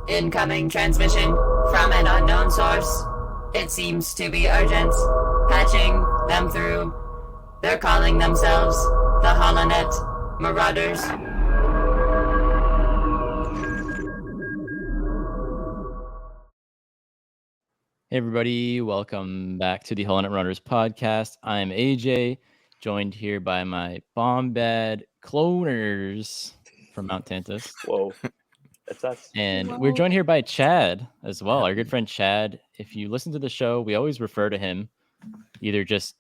Incoming transmission from an unknown source. It seems to be urgent. Patching them through. They're calling themselves the HoloNet Marauders. Hey everybody, welcome back to the HoloNet Marauders podcast. I'm AJ, joined here by my Bombad cloners from Mount Tantus. Whoa, that's us. And we're joined here by Chad as well, our good friend Chad. If you listen to the show, we always refer to him either just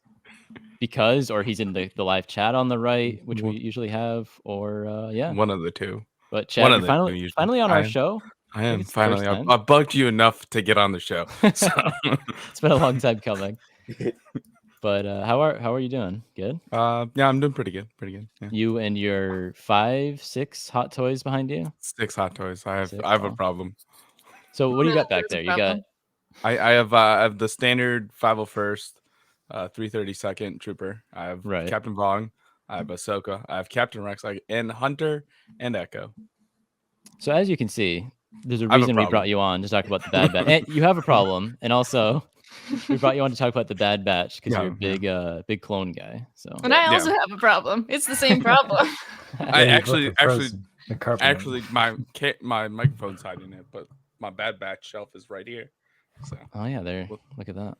because, or he's in the live chat on the right, which we usually have, or yeah. One of the two. But Chad, you're finally on our show. I am finally. I bugged you enough to get on the show. So. It's been a long time coming. But how are you doing? Good? Yeah, I'm doing pretty good. Yeah. You and your 6 hot toys behind you? 6 hot toys. I have a problem. So what do you got back there? You got I have the standard 501st, 332nd Trooper. I have Captain Vong. I have Ahsoka. I have Captain Rex, and Hunter and Echo. So as you can see, there's a reason we brought you on to talk about the Bad Batch. And you have a problem, and also we brought you on to talk about the Bad Batch because you're a big clone guy. So and I also have a problem. It's the same problem. I actually my microphone's hiding it, but my Bad Batch shelf is right here. So oh yeah, there. Look at that.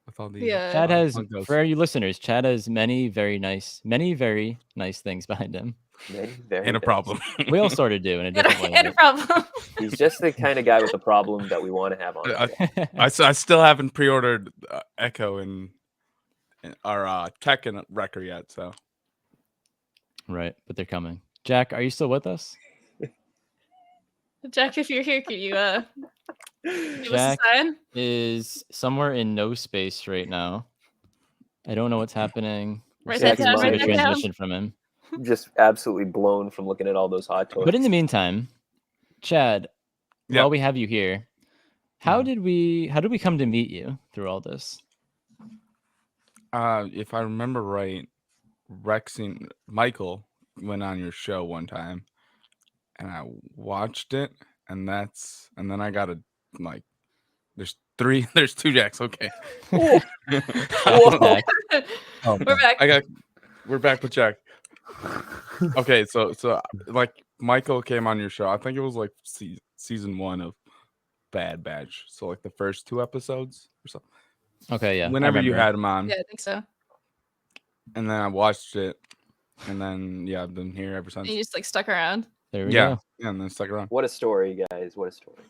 With all the Chad has, for you listeners, Chad has many very nice things behind him. And a problem. We all sort of do in a different way. And a problem. He's just the kind of guy with a problem that we want to have on. I still haven't pre-ordered Echo and our Tech and Wrecker yet, so. Right, but they're coming. Jack, are you still with us? Jack, if you're here, can you give Jack us a sign? Is somewhere in no space right now. I don't know what's happening. Write that down. Write that transmission from him. Just absolutely blown from looking at all those hot toys. But in the meantime, Chad, while we have you here, how did we come to meet you through all this? If I remember right, Rex and Michael went on your show one time, and I watched it, and then I got there's 2 Jacks. Okay. Whoa. We're back. We're back with Jack. Okay, so like Michael came on your show. I think it was like season 1 of Bad Batch. So like the first 2 episodes or something. Okay, yeah. Whenever you had him on. Yeah, I think so. And then I watched it, and then I've been here ever since. And you just stuck around. There we go. Yeah, and then stuck around. What a story, guys! What a story.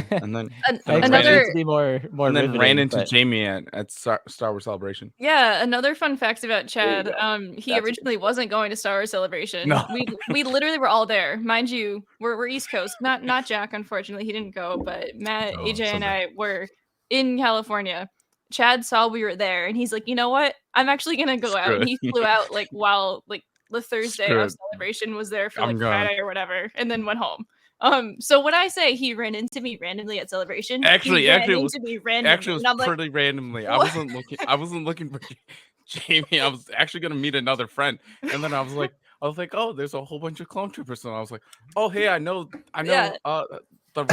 And then another be more and then ran into but... Jamie at Star Wars Celebration. Yeah, another fun fact about Chad. He originally wasn't going to Star Wars Celebration. No. We literally were all there, mind you. We're East Coast, not Jack. Unfortunately, he didn't go, but Matt, AJ, and I were in California. Chad saw we were there, and he's like, you know what? I'm actually gonna go out. And he flew out while the Thursday of Celebration was there for Friday or whatever, and then went home. So when I say he ran into me randomly at Celebration, actually it was randomly. pretty randomly. I wasn't looking for Jamie. I was actually gonna meet another friend, and then I was like, oh, there's a whole bunch of clone troopers, and I was like, oh, hey, I know. Yeah.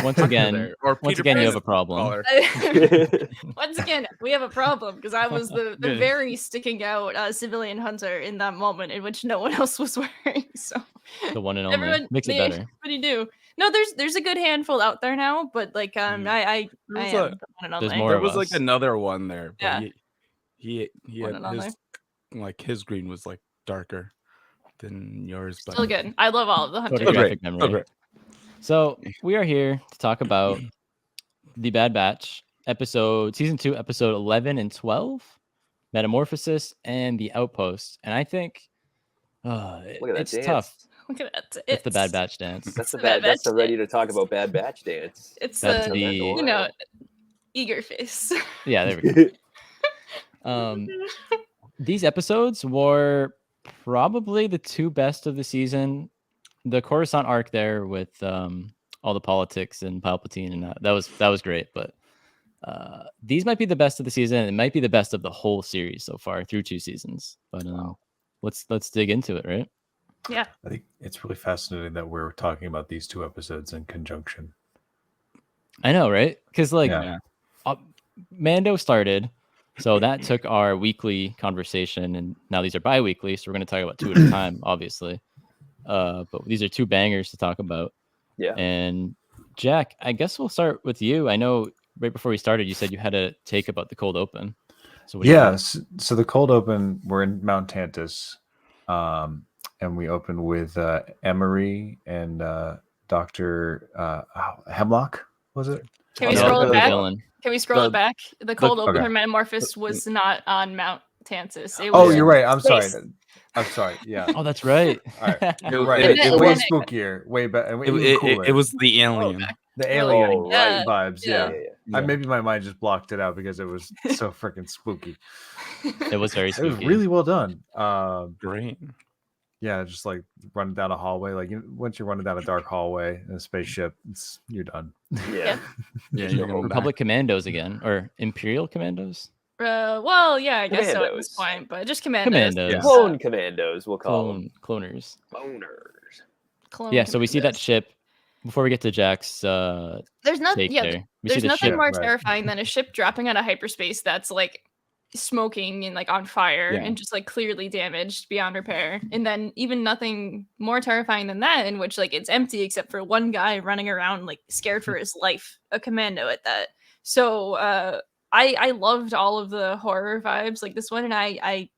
Once again, you have a problem. Once again, we have a problem because I was the very sticking out civilian hunter in that moment in which no one else was wearing. So the one and only makes it better. What do you do? No, there's a good handful out there now, but I am the one and only. There was another one there. But yeah. He had his green was darker than yours. But still good. I love all of the hunters. Photographic memory. So we are here to talk about the Bad Batch season 2, episode 11 and 12, Metamorphosis and the Outpost. And I think it's tough. Look at that. It's the Bad Batch dance. That's the ready to talk about Bad Batch dance. It's eager face. Yeah, there we go. These episodes were probably the 2 best of the season. The Coruscant arc there with all the politics and Palpatine and that was great. But these might be the best of the season. It might be the best of the whole series so far through 2 seasons. But let's dig into it, right? Yeah, I think it's really fascinating that we're talking about these 2 episodes in conjunction. I know, right? Because like Yeah. Mando started, so that took our weekly conversation, and now these are bi-weekly, so we're going to talk about 2 at a time, obviously. But these are 2 bangers to talk about. Yeah. And Jack, I guess we'll start with you. I know right before we started, you said you had a take about the cold open. So what do you got? Yes. So the cold open, we're in Mount Tantus, and we open with Emery and Dr. Hemlock, was it? Can we No, scroll the it back? villain. Can we scroll the- it back? The cold open okay. for Metamorphosis was not on Mount Tantus. It Oh, was you're in right. I'm sorry. space. I'm sorry. Yeah. Oh, that's right. All right. You're It- right. it- It's it way was- spookier, way better, and It, even it, cooler. it was the Scroll it alien. back. The Really? alien Oh, right. vibes. Yeah. Yeah. Maybe my mind just blocked it out because it was so freaking spooky. It was very It was spooky. really well done. Great. Yeah, just like running down a hallway. Like once you're running down a dark hallway in a spaceship, you're done. Yeah. Yeah, There's you're no going hope. back. Republic Commandos again, or Imperial Commandos? Well, yeah, I guess so at this Commandos. point, but just commandos. Commandos. Clone commandos, we'll call them. Cloners. Cloners. Clone Yeah, so we see that commandos. ship. Before we get to Jack's There's nothing. take Yeah, there, we see there's the nothing ship. more right. terrifying than a ship dropping out of hyperspace that's like smoking and like on fire Yeah. and just like clearly damaged beyond repair. And then even nothing more terrifying than that, in which like it's empty except for one guy running around like scared for his life, a commando at that. So I loved all of the horror vibes like this one, and I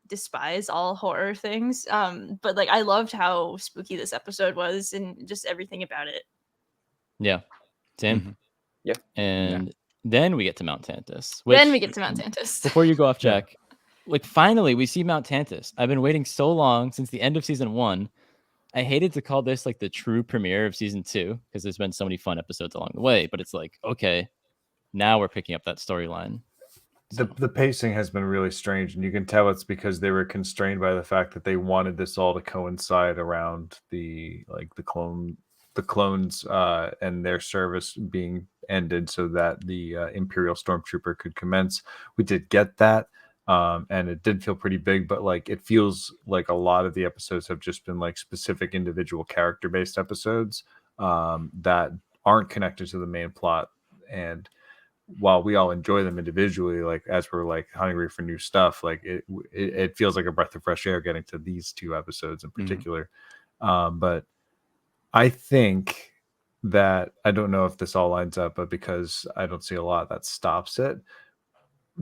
despise all horror things. But like I loved how spooky this episode was and just everything about it. Yeah, same. Mhm. Yeah. And then we get to Mount Tantus. Then we which- get to Mount Tantus. Before you go off, Jack, like finally we see Mount Tantus. I've been waiting so long since the end of season 1. I hated to call this like the true premiere of season 2 because there's been so many fun episodes along the way. But it's like, okay, now we're picking up that storyline. The pacing has been really strange, and you can tell it's because they were constrained by the fact that they wanted this all to coincide around the clones and their service being ended, so that the Imperial Stormtrooper could commence. We did get that, and it did feel pretty big, but like it feels like a lot of the episodes have just been like specific individual character based episodes that aren't connected to the main plot. And while we all enjoy them individually, like as we're like hungry for new stuff, like it feels like a breath of fresh air getting to these 2 episodes in particular. But I think that, I don't know if this all lines up, but because I don't see a lot that stops it.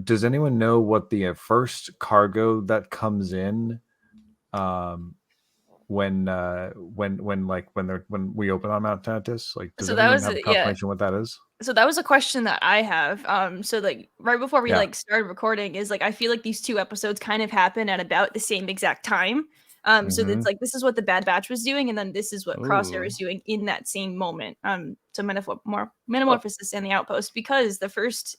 Does anyone know what the first cargo that comes in when we open on Mount Tantus? Like, does So that anyone was have yeah. confirmation what that is? So that was a question that I have. So like right before we Yeah. like started recording is like I feel like these 2 episodes kind of happen at about the same exact time. So Mhm. it's like this is what the Bad Batch was doing, and then this is what Crosshair Ooh. was doing in that same moment. So Metamorphosis and the Outpost, because the first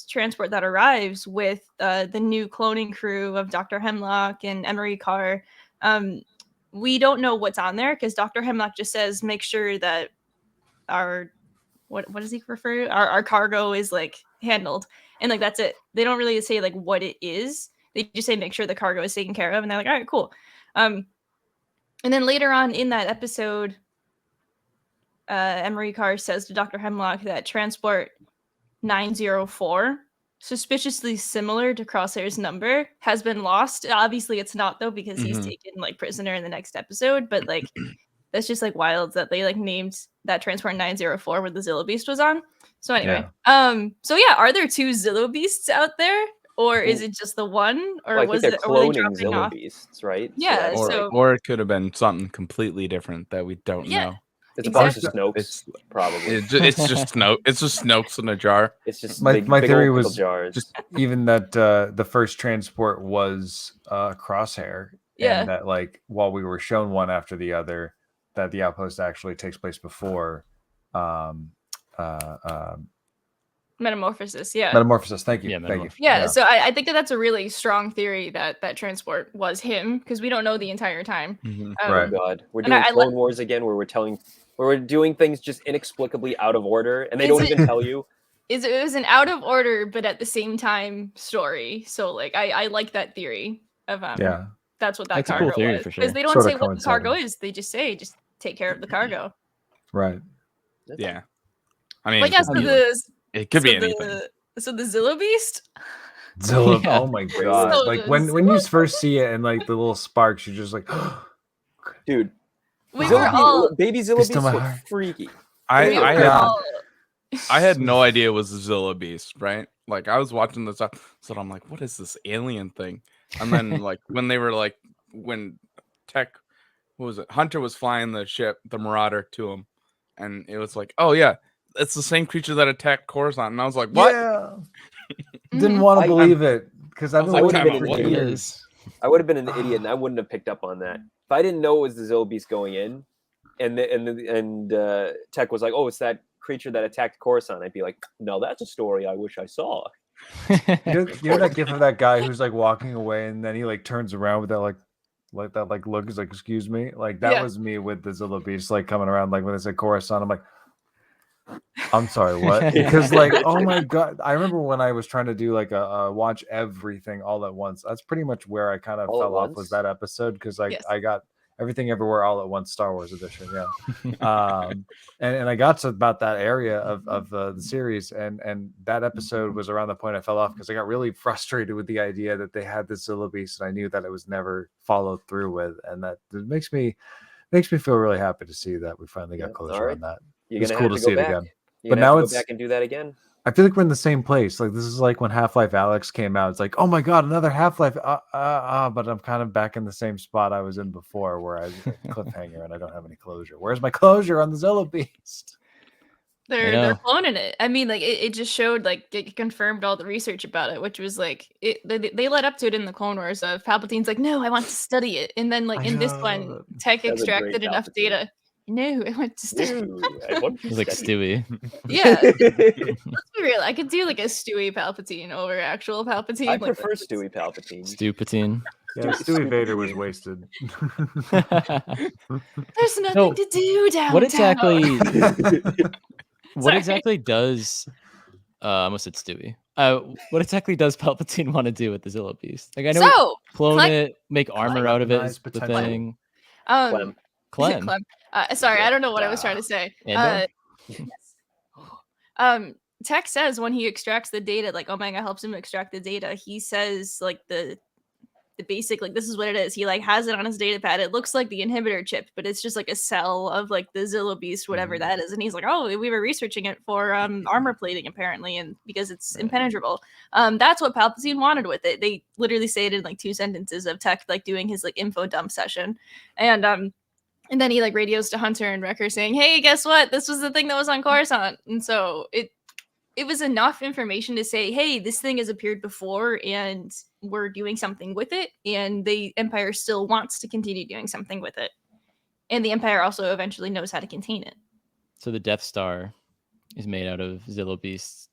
transport that arrives with the new cloning crew of Dr. Hemlock and Emery Carr, we don't know what's on there because Dr. Hemlock just says make sure that our what does he refer to? Our cargo is like handled, and like that's it. They don't really say like what it is. They just say make sure the cargo is taken care of, and they're like, all right, cool. And then later on in that episode, Emery Carr says to Dr. Hemlock that transport 904, suspiciously similar to Crosshair's number, has been lost. Obviously, it's not though because he's Mhm. taken like prisoner in the next episode. But like, that's just like wild that they like named that transport 904 where the Zillo Beast was on. So anyway, so yeah, are there 2 Zillo Beasts out there, or is it just the one, or Well, I think was they're it? Or were they cloning dropping Zillo off? beasts, right? Yeah, that's Or, like- so- or it could have been something completely different that we don't Yeah. know. it's a bunch of exactly. Snokes, It's probably. it's just It's just Snokes in a jar. It's just My big theory old was pickle jars. just even that the first transport was Crosshair, Yeah. and that like while we were shown one after the other, that the Outpost actually takes place before Metamorphosis, yeah. Metamorphosis. Thank you. Yeah, Thank you. Metamorphosis. Yeah, so I think that's a really strong theory that that transport was him because we don't know the entire time. Mhm. Right. Oh God, we're And doing I Clone Wars again, where we're doing things just inexplicably out of order, and they Is don't it- even tell you. It was an out of order but at the same time story. So like I like that theory of Yeah. that's what that That's a cargo cool theory was. for Because sure. they don't Sorta say what the cargo coincided. is. They just say just take care of the cargo. Right. Yeah. I mean, But yeah, it could be, like, it could be anything. So the Zillo Beast. Zillo, Yeah. oh my god! So Like the when you Zillo- first see it and like the little sparks, you're just like, Dude, we Wow. were all baby Zillo Beast of Beasts my look heart. freaky. we were yeah. all I had no idea it was a Zilla Beast, right? Like I was watching this up, so I'm like, what is this alien thing? And then like when Tech, what was it? Hunter was flying the ship, the Marauder, to him, and it was like, oh yeah, it's the same creature that attacked Coruscant. And I was like, what? Yeah. Mhm. Didn't want to I- believe it because I've been I was waiting like, for what years. I would have been an idiot and I wouldn't have picked up on that. If I didn't know it was the Zillo Beast going in, and Tech was like, oh, it's that creature that attacked Coruscant, I'd be like, no, that's a story I wish I saw. You know that gif of that guy who's like walking away and then he like turns around with that like look. He's like, excuse me. Like that Yeah. was me with the Zillo Beast like coming around like when they said Coruscant. I'm like, I'm sorry, what? Because like, oh my god, I remember when I was trying to do like a watch everything all at once. That's pretty much where I kind of All at fell off once? was that episode because Yes. I got everything everywhere all at once Star Wars edition. Yeah, and I got to about that area of the series, and that episode was around the point I fell off because I got really frustrated with the idea that they had this Zillo Beast, and I knew that it was never followed through with, and that it makes me feel really happy to see that we finally got Yeah, closure alright. on that. You're It's gonna cool have to to see go it back. again. You're But gonna now have to it's- go back and do that again. I feel like we're in the same place. Like this is like when Half-Life Alyx came out. It's like, oh my god, another Half-Life. But I'm kind of back in the same spot I was in before, where I was a cliffhanger and I don't have any closure. Where's my closure on the Zillo Beast? They're know. cloning it. I mean, like it just showed like it confirmed all the research about it, which was like they led up to it in the Clone Wars of Palpatine's like, no, I want to study it, and then like I in this know. one, Tech That's a great extracted enough Palpatine. data. No, I want to study. Ew, I want to It was like study. Stewie. Yeah, it. let's be real. I could do like a Stewie Palpatine over actual Palpatine. I like, prefer Stewie Palpatine. Stupatine. Yeah, Stewie Vader was wasted. There's nothing So, to do downtown. what exactly? What Sorry. exactly does? I almost said Stewie. What exactly does Palpatine want to do with the Zillo Beast? Like I know So clone Clem- it, make armor out of it Weaponize is the potential. thing. Clem. Clem. Clem. Sorry, I don't know what I was trying to say. Andor? Tech says when he extracts the data, like Omega helps him extract the data, he says like the basic, like this is what it is. He like has it on his data pad. It looks like the inhibitor chip, but it's just like a cell of like the Zillo Beast, whatever that is. And he's like, oh, we were researching it for armor plating apparently, and because it's impenetrable. That's what Palpatine wanted with it. They literally say it in like 2 sentences of Tech like doing his like info dump session, and then he like radios to Hunter and Wrecker saying, hey, guess what? This was the thing that was on Coruscant. And so it was enough information to say, hey, this thing has appeared before and we're doing something with it. And the Empire still wants to continue doing something with it. And the Empire also eventually knows how to contain it. So the Death Star is made out of Zillo Beast's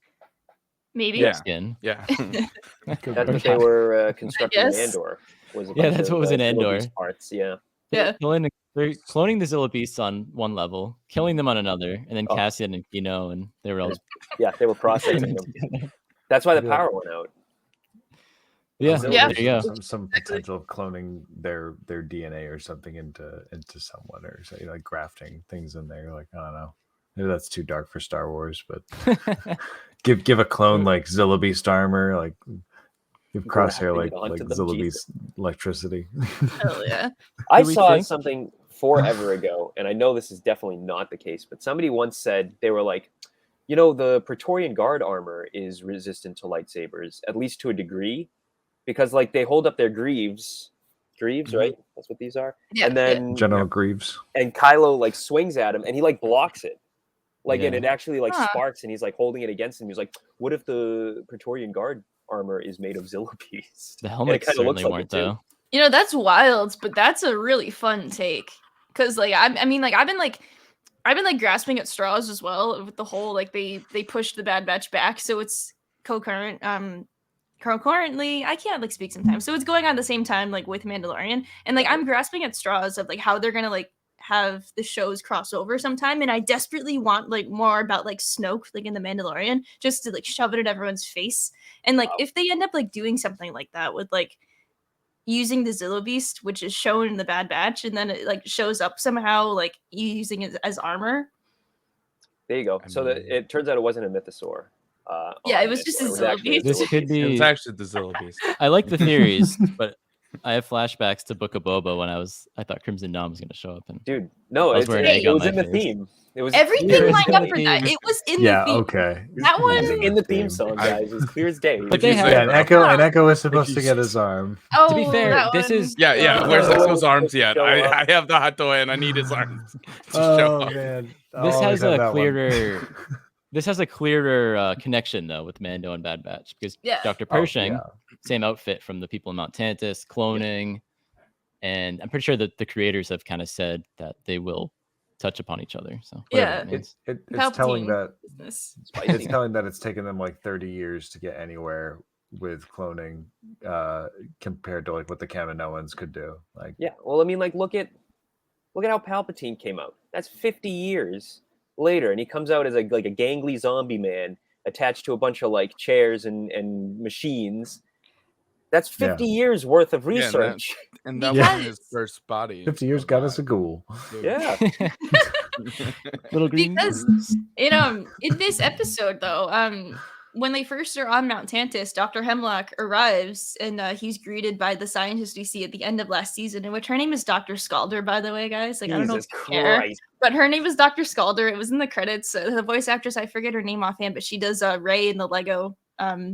Maybe. Yeah. skin. Yeah. That's what they were constructing in Yes. Andor. Was a Yeah, bunch that's of, what was in Zillo Andor. Beast parts. Yeah. Yeah. They're cloning the Zillo Beasts on one level, killing them on another, and then Oh. Cassian and Kino, and they were all Yeah, they were processing them. That's why the power went out. Yeah, Yeah. there you go. Some potential of cloning their DNA or something into someone, or say like grafting things in there. Like I don't know, maybe that's too dark for Star Wars, but give a clone like Zillo Beast armor, like give Crosshair Grafting like it onto them, Zillo Jesus. Beast electricity. Hell yeah. I Do we saw think- something forever ago, and I know this is definitely not the case, but somebody once said they were like, the Praetorian Guard armor is resistant to lightsabers, at least to a degree, because like they hold up their greaves, right? That's what these are. Yeah. And then General Greaves. and Kylo like swings at him, and he like blocks it, and Yeah. it actually like Huh. sparks, and he's like holding it against him. He's like, "What if the Praetorian Guard armor is made of Zillo Beast?" The helmets kinda looks certainly like weren't it, too. though. That's wild, but that's a really fun take. Cause like I've been grasping at straws as well with the whole like they pushed the Bad Batch back, so it's concurrent. Concurrently, I can't like speak sometimes, so it's going on at the same time like with Mandalorian, and like I'm grasping at straws of like how they're gonna like have the shows cross over sometime, and I desperately want like more about like Snoke like in the Mandalorian just to like shove it in everyone's face, and like if they end up like doing something like that with like using the Zillo Beast, which is shown in the Bad Batch, and then it like shows up somehow like using it as armor. There you go. I So mean- it turns out it wasn't a mythosaur. Yeah, on it was just a It was actually zillo This beast. could It was be. actually the Zillo Beast. I like the theories, but I have flashbacks to Book of Boba when I thought Crimson Dawn was going to show up. And Dude, no, I was it's, wearing it, egg it on was my in the face. theme. It was Everything clear as lined day. up for that. It was in the Yeah, theme. okay. That one- It was in the theme song, I- guys. It was clear as day. But they you have- say- Yeah, and Echo was supposed to get his arm. Oh, to be fair, that this one. is- Yeah. Oh. Where's Oh, Echo's arms supposed to yet? show up. I have the hot toy and I need his arms to show Oh up. man, This I'll always has have a that one. clearer. This has a clearer connection though with Mando and Bad Batch because Yeah. Dr. Oh, Pershing, yeah. same outfit from the people in Mount Tantus, cloning, and I'm pretty sure that the creators have kind of said that they will touch upon each other. So whatever Yeah. that means. It's telling Palpatine. that Business. it's telling that it's taken them like 30 years to get anywhere with cloning compared to like what the Kaminoans could do. Like, Yeah, well, I mean, like, look at how Palpatine came out. That's 50 years later, and he comes out as a gangly zombie man attached to a bunch of like chairs and machines. That's 50 years worth of Yeah, and that- research. And that Because- wasn't his first body. 50 years got us a ghoul. Yeah. Little green. Because birds. in this episode though, when they first are on Mount Tantus, Dr. Hemlock arrives and he's greeted by the scientist we see at the end of last season, in which her name is Dr. Scalder, by the way, guys. Like, I don't know if Jesus you care, Christ. but her name is Dr. Scalder. It was in the credits. The voice actress, I forget her name offhand, but she does Rey in the Lego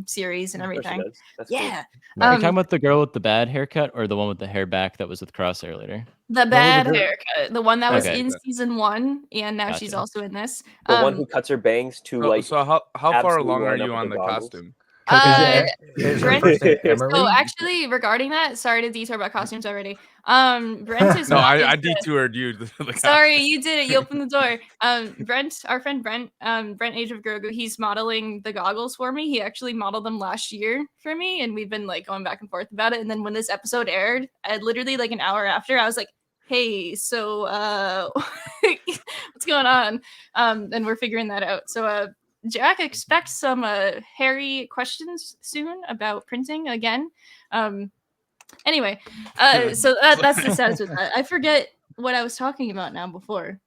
series and Of course she everything. does. That's cool. Yeah. Are you talking about the girl with the bad haircut or the one with the hair back that was with Crosshair later? The bad girl- haircut, the one that was Okay. in season 1, and now she's Gotcha. also in this. The one who cuts her bangs to like. So how far absolutely along are line up you with on the the goggles. costume? Is her Brent- first name Emery? So actually, regarding that, sorry to detour about costumes already. Brent is No, not- I is the- detoured you. to the Sorry, you did it. You opened the door. Brent, our friend Brent, Brent Age of Grogu, he's modeling the goggles for me. He actually modeled them last year for me, and we've been like going back and forth about it. And then when this episode aired, I literally like an hour after, I was like, "Hey, so what's going on?" And we're figuring that out. So Jack expects some hairy questions soon about printing again. Anyway, so that's the status with that. I forget what I was talking about now before.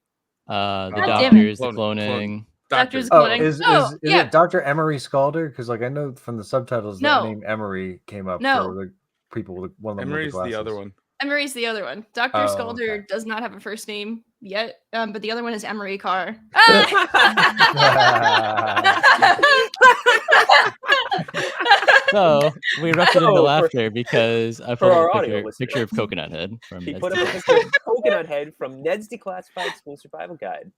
The God damn it. doctors, the Cloning. cloning. Doctors Oh, cloning. is yeah. it Dr. Emery Scalder? Because like I know from the subtitles No. that name Emery came up No. for the people with one of them Emery's with the the other glasses. one. Emery's the other one. Dr. Oh, Scalder okay. does not have a first name yet, but the other one is Emery Carr. So we erupted Oh, into for- laughter because I for pulled our up a audio picture of listeners. Coconut Head from He Ned's put up a Declassified. picture of Coconut Head from Ned's Declassified School Survival Guide.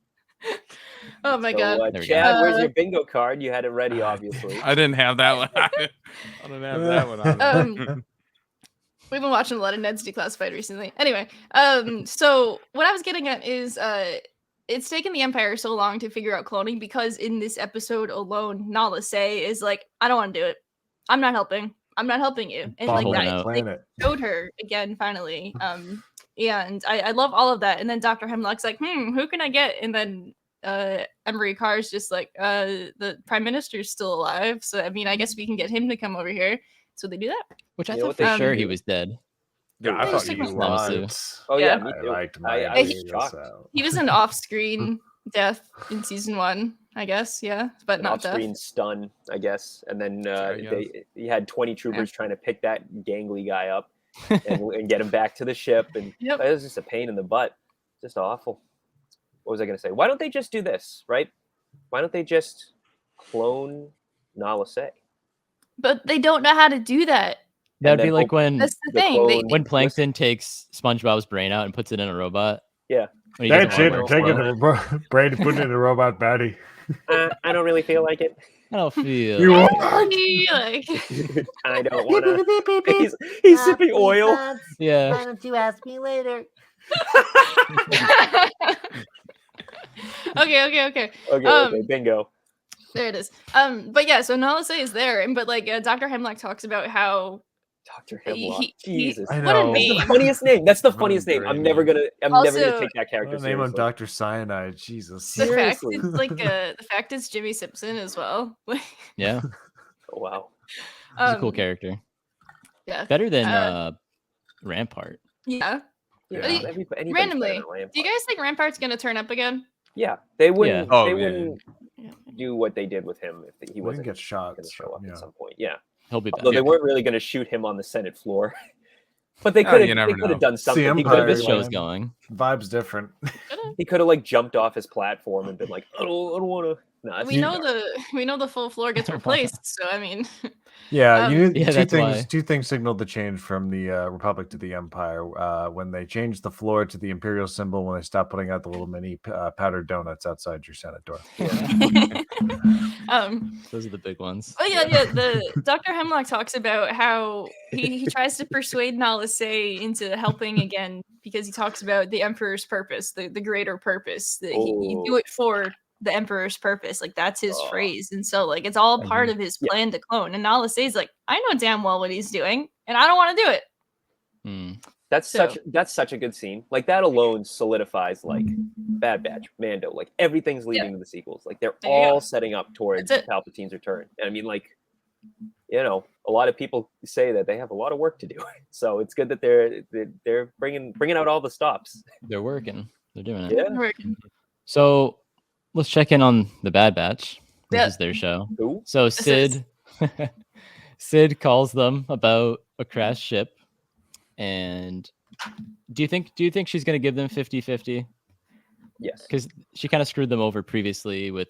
Oh my So, god. There we Chad, go. where's your bingo card? You had it ready, obviously. I didn't have that one. I didn't have that one. On. We've been watching a lot of Ned's Declassified recently. Anyway, so what I was getting at is it's taken the Empire so long to figure out cloning because in this episode alone, Nala Se is like, I don't want to do it. I'm not helping. I'm not helping you. And like Holding that out. they Planet. showed her again finally. And I love all of that. And then Dr. Hemlock's like, who can I get? And then Emery Carr's just like, the Prime Minister's still alive. So I mean, I guess we can get him to come over here. So they do that. Which I You know thought what for they sure should he do? was dead. Yeah, I They thought just you took were. Namasu. Oh yeah, Yeah. me I too. liked my I was Vegas shocked. out. He was an off-screen death in season 1, I guess. Yeah, but An not death. off-screen stun, I guess, and then I guess. you had 20 troopers trying to pick that gangly guy up and get him back to the ship, and Yep. it was just a pain in the butt, just awful. What was I going to say? Why don't they just do this, right? Why don't they just clone Nala Se? But they don't know how to do that. That'd then be like hope when That's the the thing. They, clone- when Plankton takes SpongeBob's brain out and puts it in a robot. Yeah. When he doesn't That's wanna it. work Taking for it. the brain and putting it in a robot body. I don't really feel like it. I don't feel. You like- are. like, I don't want to. He's sipping oil. Yeah. Why don't you ask me later? okay. Okay, bingo. There it is. But yeah, so Nala Se is there, and but like Dr. Hemlock talks about how Dr. Hemlock. Jesus. I what a know. That's name. the funniest name. That's the What a funniest name. great I'm never name. gonna Also, take that character What a name on seriously. Dr. Cyanide. Jesus. The fact Seriously. it's like the fact it's Jimmy Simpson as well. Yeah. Oh, wow. He's a cool character. Yeah. Better than Uh, Rampart. Yeah. Yeah, Hey, anybody's better randomly, than Rampart. do you guys think Rampart's gonna turn up again? Yeah, they wouldn't. Oh, they yeah, wouldn't do what they did with him if he We wasn't didn't get shot. going to show up yeah. at some point. Yeah, He'll be back. although they weren't really going to shoot him on the Senate floor, but they Yeah, could you never know. have done It's something. the He could Empire, have This been show's like, going. Vibe's different. he could have like jumped off his platform and been like, I don't want to. No, We know the full floor gets replaced, so I mean, Yeah, you knew Yeah, two that's things. why. Two things signaled the change from the Republic to the Empire. When they changed the floor to the Imperial symbol, when they stopped putting out the little mini powdered donuts outside your Senate door. Those are the big ones. oh yeah. The Dr. Hemlock talks about how he tries to persuade Nala Se into helping again because he talks about the Emperor's purpose, the greater purpose. That you do it for the Emperor's purpose, like that's his phrase, and so like it's all part of his plan to clone. And Nala Se is like, I know damn well what he's doing, and I don't want to do it. That's So- such a good scene. Like that alone solidifies like Bad Batch, Mando. Like everything's leading to the sequels. Like they're There you go. all setting up towards That's it. Palpatine's return. And I mean, like, you know, a lot of people say that they have a lot of work to do. So it's good that they're bringing out all the stops. They're working. They're doing it. Yeah. So let's check in on the Bad Batch. This Yeah. is their show. Who? So is- Sid calls them about a crashed ship. And do you think she's going to give them 50-50? Yes. Because she kind of screwed them over previously with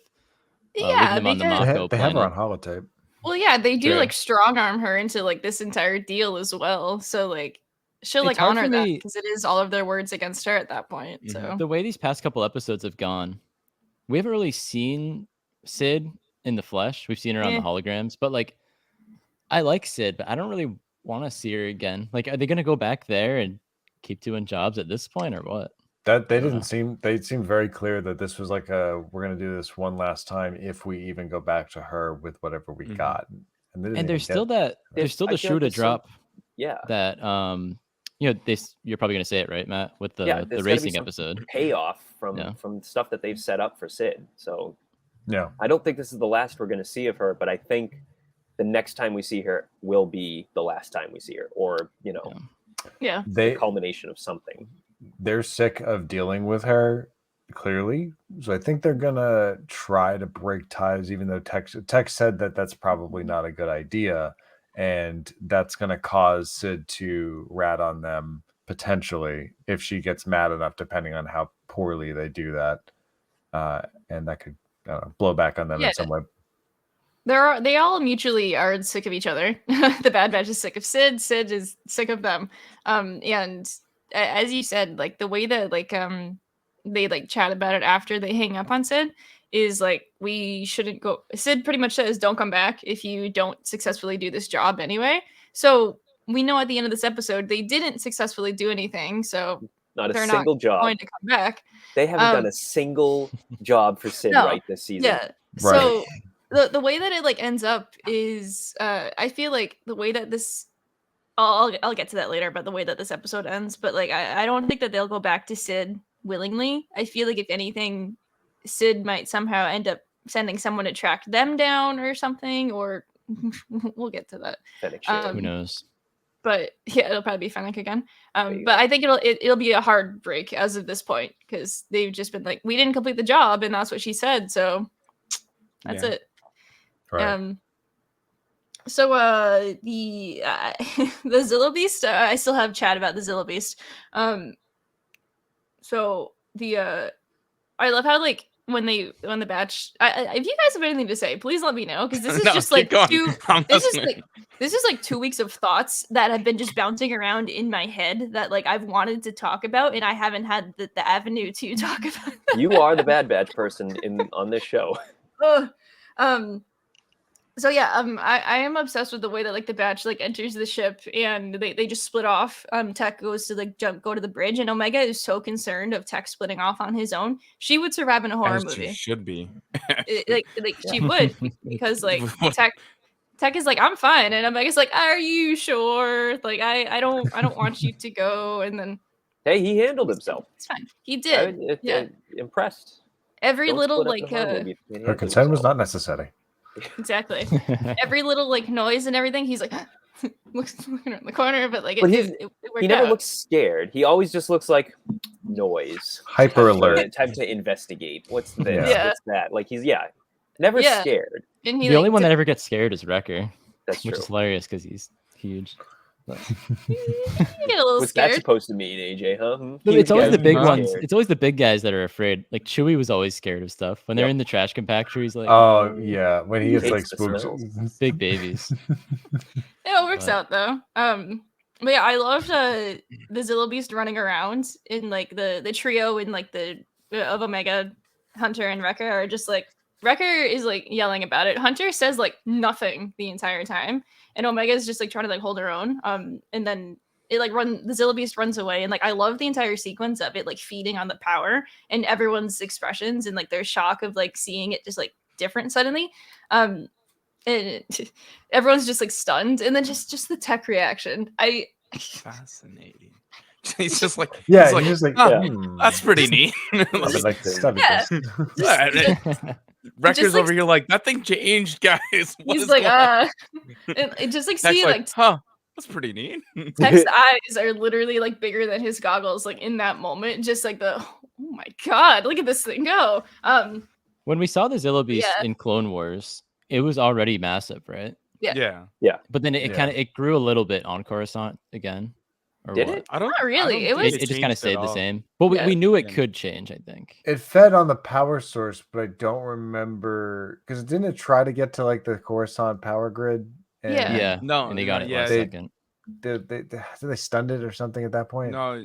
Yeah, leaving them on the because- Mako They have her on planet. holotape. Well, yeah, they do True. like strong arm her into like this entire deal as well. So like she'll It's like hard honor for that me- because it is all of their words against her at that point. So The way these past couple episodes have gone, we haven't really seen Sid in the flesh. We've seen her on the Yeah. holograms, but like, I like Sid, but I don't really want to see her again. Like, are they going to go back there and keep doing jobs at this point, or what? That they I don't didn't know. seem. They seemed very clear that this was like we're gonna do this one last time if we even go back to her with whatever we got. And, they didn't And even there's get still it. there's still I the feel like shoe to there's some- drop Yeah. that you're probably going to say it, right, Matt, with the Yeah, the there's gotta be racing some episode. payoff from Yeah. stuff that they've set up for Sid. So Yeah. I don't think this is the last we're going to see of her, but I think the next time we see her will be the last time we see her, or you know, yeah, the culmination of something. They're sick of dealing with her, clearly. So I think they're gonna try to break ties, even though Tech said that that's probably not a good idea, and that's gonna cause Sid to rat on them potentially if she gets mad enough, depending on how poorly they do that, and that could blow back on them Yeah. in some way. they all mutually are sick of each other. The Bad Batch is sick of Sid. Sid is sick of them. And as you said, like the way that like they like chat about it after they hang up on Sid is like we shouldn't go. Sid pretty much says, "Don't come back if you don't successfully do this job anyway." So we know at the end of this episode they didn't successfully do anything. So Not a they're single not job. going to come back. They haven't done a single job for Sid No. right this season. Yeah. Right. So the way that it like ends up is I feel like the way that this I'll get to that later about the way that this episode ends, but like I don't think that they'll go back to Sid willingly. I feel like if anything, Sid might somehow end up sending someone to track them down or something, or we'll get to that. Fennec Shand. Who knows? But yeah, it'll probably be Fennec again. you But I think it'll be a hard break as of this point because they've just been like, we didn't complete the job, and that's what she said. So that's Yeah. it. Right. So the the Zillo Beast, I still have chat about the Zillo Beast. So the I love how like when the batch if you guys have anything to say, please let me know, because this is No, just keep like going. I'm this is listening. this is like 2 weeks of thoughts that have been just bouncing around in my head that like I've wanted to talk about, and I haven't had the avenue to talk about. You are the Bad Batch person on this show. Ugh. So yeah, I am obsessed with the way that like the Batch like enters the ship and they just split off. Tech goes to like go to the bridge, and Omega is so concerned of Tech splitting off on his own. She would survive in a horror As she movie. should be. Like she would, because like Tech is like, I'm fine, and Omega's like, are you sure? Like I don't want you to go. And then Hey, he handled himself. it's fine. He did. Yeah. Impressed. Every Don't little split up like the horror movie if he Her handled consent was himself. not necessary. exactly. Every little like noise and everything, he's like, looking around the corner, but like But it worked he never out. looks scared. He always just looks like noise. Hyper alert. Time to investigate. What's this? Yeah. What's that? Like he's never Yeah. scared. And he The only like, one that ever gets scared is Wrecker, That's which true. is hilarious because he's huge. But you get a little What's that scared. supposed to mean, AJ? Huh? no, Huge it's always guys the big being ones. scared. It's always the big guys that are afraid. Like Chewie was always scared of stuff. When they're Yep. in the trash compactor, he's like, Oh yeah, when he gets Hates like the spooked. smells. big babies. Yeah, it works But- out though. But yeah, I loved the Zillo Beast running around in like the trio in like the of Omega, Hunter, and Wrecker are just like Wrecker is like yelling about it. Hunter says like nothing the entire time, and Omega is just like trying to like hold her own. And then it like the Zillo Beast runs away, and like I love the entire sequence of it like feeding on the power and everyone's expressions and like their shock of like seeing it just like different suddenly. And everyone's just like stunned, and then just the tech reaction. Fascinating. He's just like, Yeah, he's like, he's just like, "Huh, hmm. that's pretty neat. I'd like to study Yeah. this. Wrecker's like- over here like that thing changed, guys. What He's is like, going on?" it just like Tech's see like huh, that's pretty neat. Tech's eyes are literally like bigger than his goggles, like in that moment, just like the oh my god, look at this thing go. When we saw the Zillo Beast Yeah. in Clone Wars, it was already massive, right? Yeah. Yeah. But then it Yeah. kind of it grew a little bit on Coruscant again. Or Did what? it? I don't Not really, I it don't was- think It just kind of changed at stayed the all. same. But Yeah. we knew it Yeah. could change, I think. It fed on the power source, but I don't remember because didn't it try to get to like the Coruscant power grid? And Yeah. Yeah. No, and they got no, it yeah, last they- second. Did they stunned it or something at that point? No,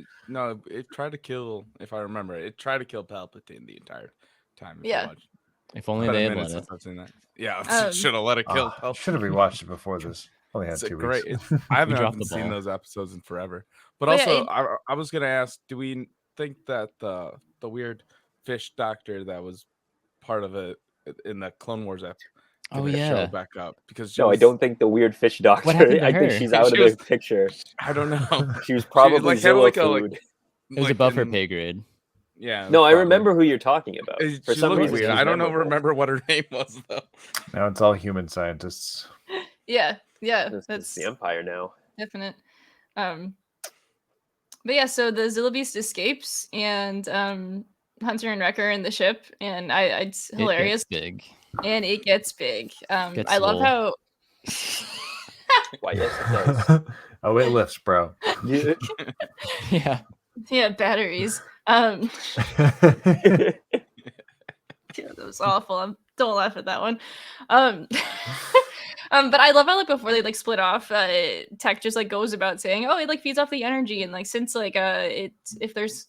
it tried to kill, if I remember, it tried to kill Palpatine the entire time. If you Yeah. watched. If only It's been they a had minute let it. since I've seen that. Yeah, Um, should have let it kill I Palpatine. should have rewatched it before this. Only had It's 2 great. weeks. I haven't dropped the seen ball. those episodes in forever. But Well, yeah, also, I was gonna ask, do we think that the weird fish doctor that was part of it in the Clone Wars app Oh gonna yeah. show back up? Because she No, I was- don't think the weird fish doctor. happened to I think her? she's out She of was- the picture. I don't know. She was probably like, had Zillo like a, food. like, It was like above her in- pay grade. Yeah. No, I probably. remember who you're talking about. For She some looked reason, weird. she's I don't know. memorable. Remember what her name was though. Now it's all human scientists. yeah, This is that's the Empire now. definite. But yeah, so the Zillo Beast escapes, and Hunter and Wrecker in the ship, and it's It hilarious, gets big. and it gets big. Gets I love swole. how. Why, yes, it does. Oh, it lifts, bro. You- Yeah. Yeah, batteries. Yeah, that was awful. Don't laugh at that one. But I love how like before they like split off, Tech just like goes about saying, "Oh, it like feeds off the energy," and like since like if there's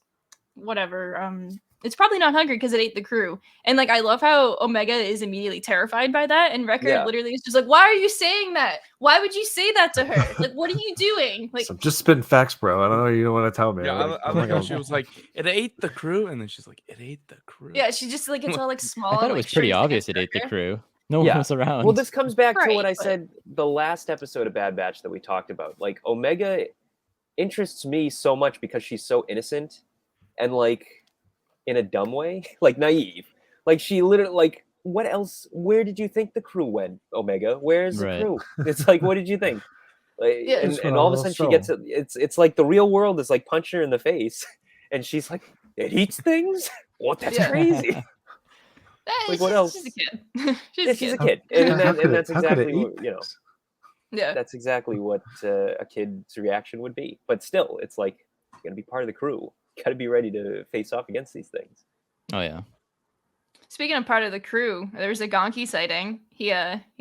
whatever, it's probably not hungry because it ate the crew. And like I love how Omega is immediately terrified by that, and Wrecker Yeah. literally is just like, "Why are you saying that? Why would you say that to her? Like, what are you doing?" Like, So just spin facts, bro. I don't know. You don't want to tell me. Yeah, I'm I I'm like how gonna- she was like, "It ate the crew," and then she's like, "It ate the crew." yeah, she just like gets all like small. I thought and, it like, was pretty shrinks obvious against it ate the Wrecker. crew. No one Yeah. was around. Well, this comes back to Right, what I but- said the last episode of Bad Batch that we talked about. Like, Omega interests me so much because she's so innocent and, like, in a dumb way, like, naive. Like, she literally, like, what else? Where did you think the crew went, Omega? Where's the Right. crew? It's like, what did you think? Like, Yeah. and, Just and went all on of a a sudden little she gets it. It's like the real world is like punching her in the face, and she's like, "It eats things? What? That's Yeah. crazy." Like, what else? She's a kid. Yeah, she's a kid, How and, could that's how could it exactly eat what, you know. things? Yeah. That's exactly what a kid's reaction would be. But still, it's like you got to be part of the crew. You got to be ready to face off against these things. Oh yeah. Speaking of part of the crew, there was a Gonki sighting. He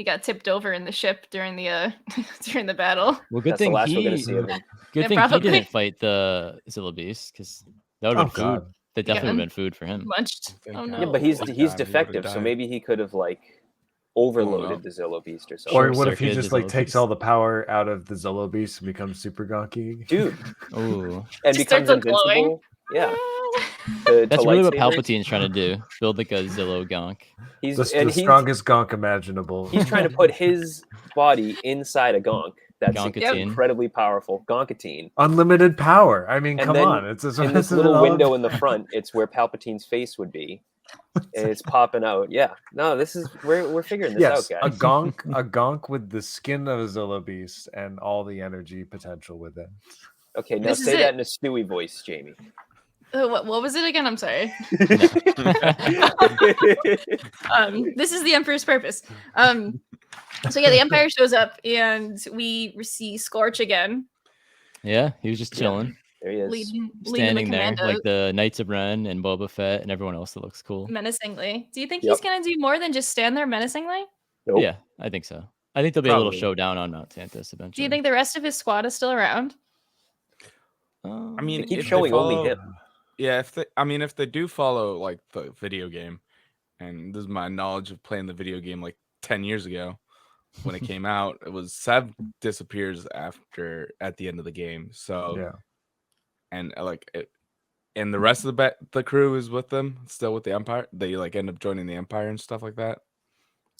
got tipped over in the ship during the during the battle. Well, good That's the thing last we're going to he. see of him. Good Yeah, thing probably. he didn't fight the Zillo Beast because that would Oh have been food. God. That Yeah, definitely would and- have been food for him. Munched. Thank Oh God. no. Yeah, but he's God, he would've defective, so died. maybe he could have like overloaded no. the Zillo Beast or something. Or Short what if he circuited just the like Zillo takes Beast. all the power out of the Zillo Beast and becomes super gonky? Dude, Ooh, and Just becomes starts, like, glowing. invincible. Yeah, to that's really what lightsabers. Palpatine's trying to do. Build like a Zillo gonk. He's The and strongest gonk imaginable. he's trying to put his body inside a gonk. That's Gonkatine. incredibly powerful. Gonkatine. Unlimited power. I mean, And come then on. It's In this little window in the front, it's where Palpatine's face would be. It's popping out. Yeah. No, this is we're figuring this out, a guys. gonk with the skin of a Zillo beast and all the energy potential with it. Okay, now This is say that it. in a Stewie voice, Jamie. What was it again? I'm sorry. This is the Emperor's purpose. So yeah, the Empire shows up and we see Scorch again, Yeah, he was just chilling, There he is. leading the standing there commandos like the Knights of Ren and Boba Fett and everyone else that looks cool. menacingly. Do you think Yep. he's gonna do more than just stand there menacingly? Nope. Yeah, I think so. I think there'll be a little Probably. showdown on Mount Tantus eventually. Do you think the rest of his squad is still around? I mean, They keep if showing only follow- him. Yeah, if they do follow like the video game, and this is my knowledge of playing the video game like 10 years ago when it came out, it was Sev disappears at the end of the game. So Yeah. and and the rest of the crew is with them, still with the Empire. They like end up joining the Empire and stuff like that.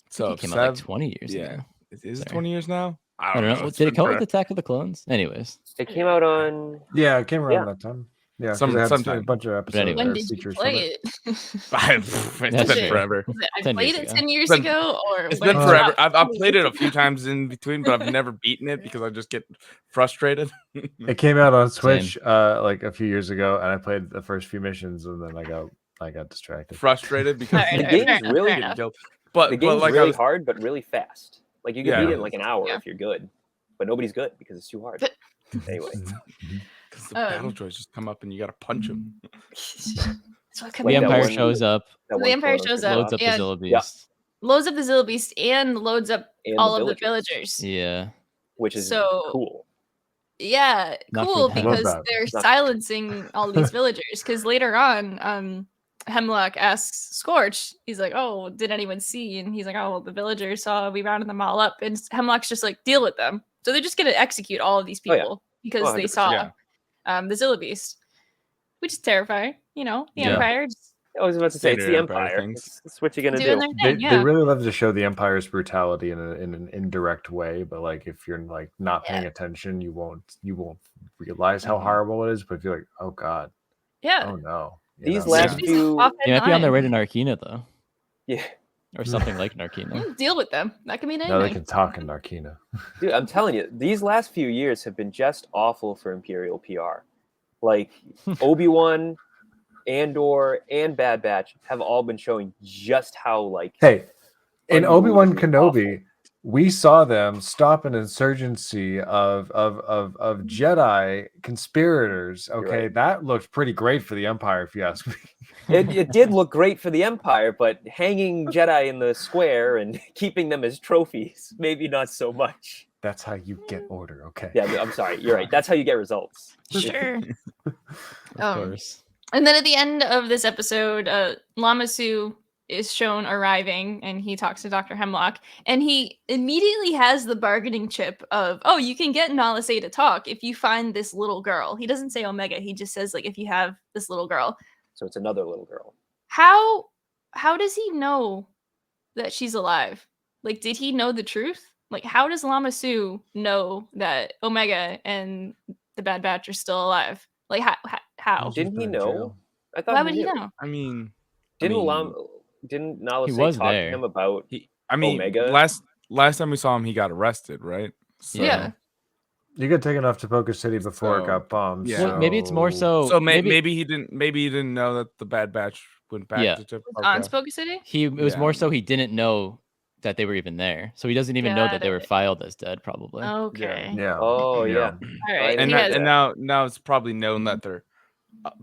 So it if came out like Sev- 20 years yeah, ago. is it Sorry. 20 years now? I don't know. It's Did it been come out forever. with Attack of the Clones? Anyways, It came out on. Yeah, it came around Yeah. that time. Yeah, 'cause Some- it had a sometime. bunch of episodes. anyway. When or did you features from play it. it? It's That's been true. forever. I 10 played years it ago. 10 years Been- ago, or It's when been it forever. dropped? I've played it a few times in between, but I've never beaten it because I just get frustrated. It came out on Switch like a few years ago, and I played the first few missions, and then I got distracted. Frustrated because Alright, The alright, game's fair enough, really fair getting enough. killed. But The game's like really I was, hard, but really fast. Like you can Yeah. beat it in like an hour Yeah. if you're good, but nobody's good because it's too hard. Anyway, because the battle droids just come up and you got to punch them. That's what Like the that Empire one- shows up, that The one Empire photo shows took up, loads up the and- Zillo Yeah. Beast. loads up the Zillo Beast and loads up and all the of the villagers, villagers. Yeah. which is So- cool. Yeah, Not for cool them. because Love that. they're Not- silencing all these villagers. Because later on, Hemlock asks Scorch, he's like, "Oh, did anyone see?" And he's like, "Oh, well, the villagers saw. We rounded them all up." And Hemlock's just like, "Deal with them." So they're just gonna execute all of these Oh, yeah. people because they 100%, saw yeah. the Zillo Beast, which is terrifying. You know, the Yeah. Empire just I was about to say it's the Standard Empire Empire. things. That's what you're gonna doing do. their They, thing. they Yeah, really love to show the Empire's brutality in an indirect way, but like if you're like not paying attention, you won't realize how Mhm. horrible it is. But if you're like, oh god, yeah. oh no, These know? last These few- off They at might be on their way nine. to Narkina though, Yeah, or something like Narkina. Deal with them. That can mean now they anything. can talk in Narkina. dude, I'm telling you, these last few years have been just awful for Imperial PR. Like Obi-Wan, Andor, and Bad Batch have all been showing just how like Hey, in Obi-Wan Unbelievably Kenobi, we saw them stop an insurgency of Jedi conspirators. Okay, right. that looked pretty great for the Empire, if you ask me. it did look great for the Empire, but hanging Jedi in the square and keeping them as trophies, maybe not so much. That's how you get order. Okay. Yeah, I'm sorry, you're right. That's how you get results. Sure. Of course. And then at the end of this episode, Lamasu is shown arriving and he talks to Dr. Hemlock and he immediately has the bargaining chip of, oh, you can get Nala Se to talk if you find this little girl. He doesn't say Omega. He just says, like, if you have this little girl. So it's another little girl. How does he know that she's alive? Like, did he know the truth? Like, how does Lamasu know that Omega and the Bad Batch are still alive? Like, how? Didn't he been in know? jail. I thought Why would he knew. know? I mean, Didn't Nala He Se was talk there. to him about? Omega. Last time we saw him, he got arrested, right? So, Yeah. You got taken off to Poker City before it So, got bombed. yeah. Well, maybe it's more so. So maybe he didn't know that the Bad Batch went back Yeah. to Chip. On Spoka City? It was Yeah. more so he didn't know that they were even there, so he doesn't even know Got that they were it. filed as dead. Probably. Okay. Yeah. Oh yeah. All right. And he has- now it's probably known that they're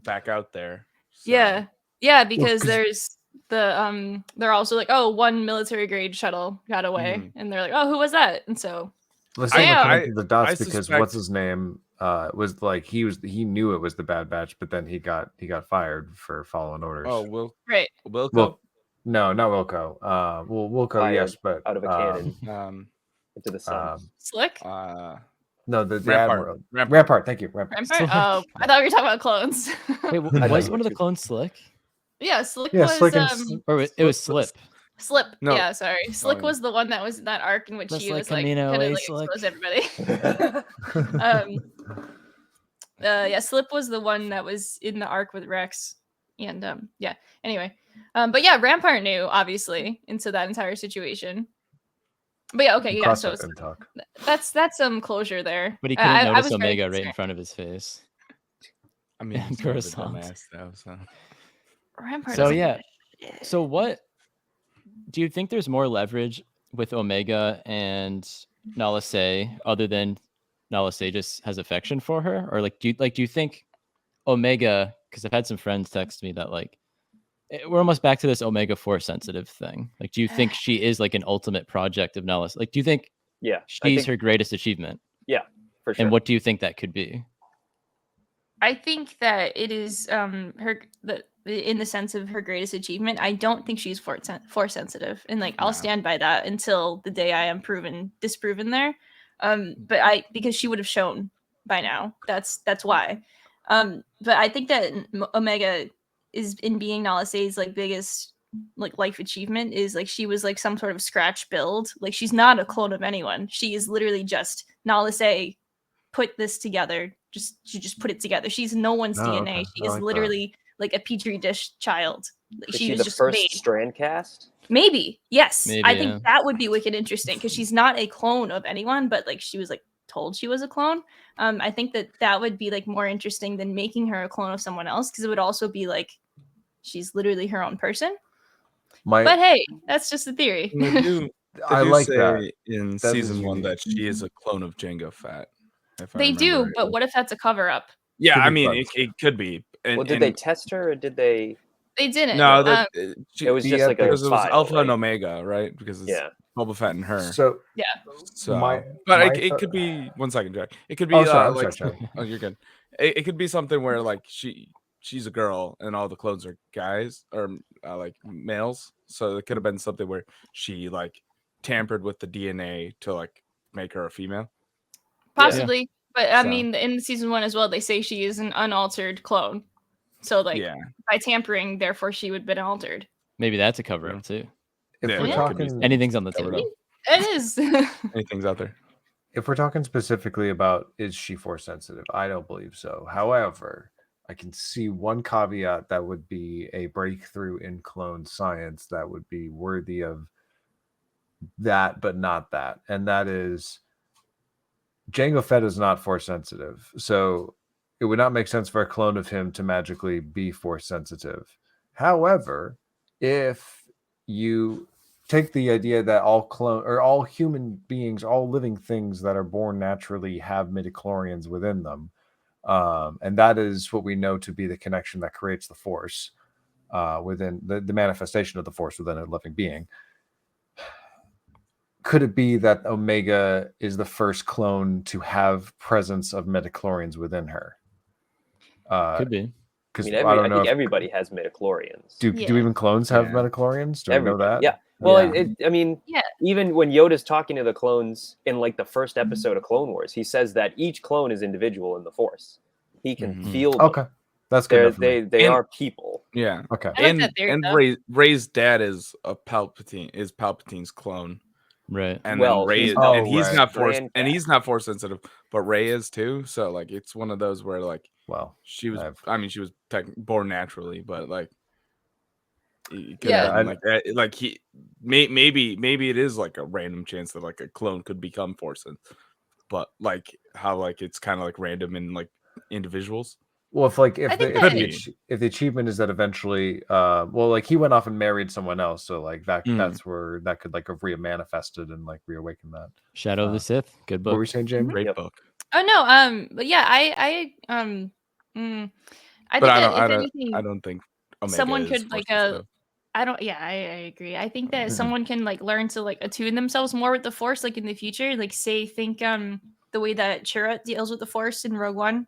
back out there. So- Yeah, because 'cause- there's the they're also like, oh, one military grade shuttle got away, Mhm. and they're like, oh, who was that? And so Let's I- say I- connected the dots I because suspect- what's his name was like he knew it was the Bad Batch, but then he got fired for following orders. Oh, right. Wilco. Well, no, not Wilco. Wilco, Fired yes, but out of a cannon Um, into the sun. Slick? No, the Rampart. Admiral. Rampart. Rampart. Thank you, Rampart. Rampart? Slick. Oh, I thought we were talking about clones. Wait, I was know one of the too. clones Slick, Yeah, Slick Yeah, was Slick and or it was Slip? Slip. No. Yeah, sorry. Slick Oh, was the one that was in that arc in which Just he like was like Camino, kind of eh, like Slick? expose everybody. Yeah, Slip was the one that was in the arc with Rex And yeah. Anyway, but yeah, Rampart knew obviously into that entire situation. But yeah, okay, yeah. So Crosshair didn't talk. that's some closure there. But he couldn't I notice was very Omega right in concerned. front of his face. I mean, And he's kind of a Coruscant. dumbass though. So Rampart So doesn't yeah. give a shit. So what do you think there's more leverage with Omega and Nala Se other than Nala Se just has affection for her? Or like do you think Omega, because I've had some friends text me that like we're almost back to this Omega Force sensitive thing. Like, do you think she is like an ultimate project of Nala? Like, do you think Yeah, she's her greatest achievement? Yeah, for sure. And what do you think that could be? I think that it is in the sense of her greatest achievement. I don't think she's force sensitive, and like I'll stand by that until the day I am disproven there. But because she would have shown by now. That's why. But I think that Omega is in being Nala Se's like biggest like life achievement is like she was like some sort of scratch build. Like she's not a clone of anyone. She is literally just Nala Se put this together. She just put it together. She's no one's DNA. Okay. She is literally like a petri dish child. Is She she was the just first made. strand cast? Maybe, yes. Maybe, I think yeah. that would be wicked interesting because she's not a clone of anyone, but like she was like told she was a clone. I think that would be like more interesting than making her a clone of someone else because it would also be like she's literally her own person. But hey, that's just a theory. I like that in That season is 1 unique. that she is a clone of Jango Fett. If I They do, remember but right. what if that's a cover up? Yeah, Could I be mean, close. it could be. And, Well, did they test her or did they? They didn't. No, It was just like a because it was file, Alpha right? and Omega, right? Because it's Boba Fett and her. So But my it could be 1 second, Jack. It could be Oh, sorry, I'm like sorry, Chad. oh, you're good. It could be something where like she's a girl and all the clones are guys or like males. So it could have been something where she like tampered with the DNA to like make her a female. Possibly, but I So- mean, in season 1 as well, they say she is an unaltered clone. So like by tampering, therefore she would have been altered. Maybe that's a cover up too. If Yeah, we're it could be talking, Anything's on the covered table. up. It is. Anything's out there. if we're talking specifically about is she force sensitive, I don't believe so. However, I can see one caveat that would be a breakthrough in clone science that would be worthy of that, but not that, and that is Jango Fett is not force sensitive, so it would not make sense for a clone of him to magically be force sensitive. However, if you take the idea that all human beings, all living things that are born naturally have midichlorians within them, and that is what we know to be the connection that creates the force within the manifestation of the force within a living being. Could it be that Omega is the first clone to have presence of midichlorians within her? Could be. Because I don't know think if, everybody has midichlorians. do even clones have midichlorians? Do we know that? Yeah. Well, I mean, even when Yoda's talking to the clones in like the first episode of Clone Wars, he says that each clone is individual in the Force. He can feel them. Okay, that's good enough for me. They are people. Yeah. Okay. I like that theory, though. Rey's dad is Palpatine's clone. Right. And Well, then Rey he's he's not force Grand and he's not force sensitive, but Rey is too. So like it's one of those where like she was she was born naturally, but like it could have been, like he maybe it is like a random chance that like a clone could become force sensitive, but like how like it's kind of like random in like individuals. Well, if the achievement is that eventually, like he went off and married someone else, so like that's where that could like have remanifested and like reawaken that. Shadow of the Sith, good book. What were you saying, Jamie? Great book. Oh no, but yeah, I think that if anything, I don't think Omega someone is could force like sensitive. I agree. I think that someone can like learn to like attune themselves more with the Force, like in the future. Like think the way that Chirrut deals with the Force in Rogue One.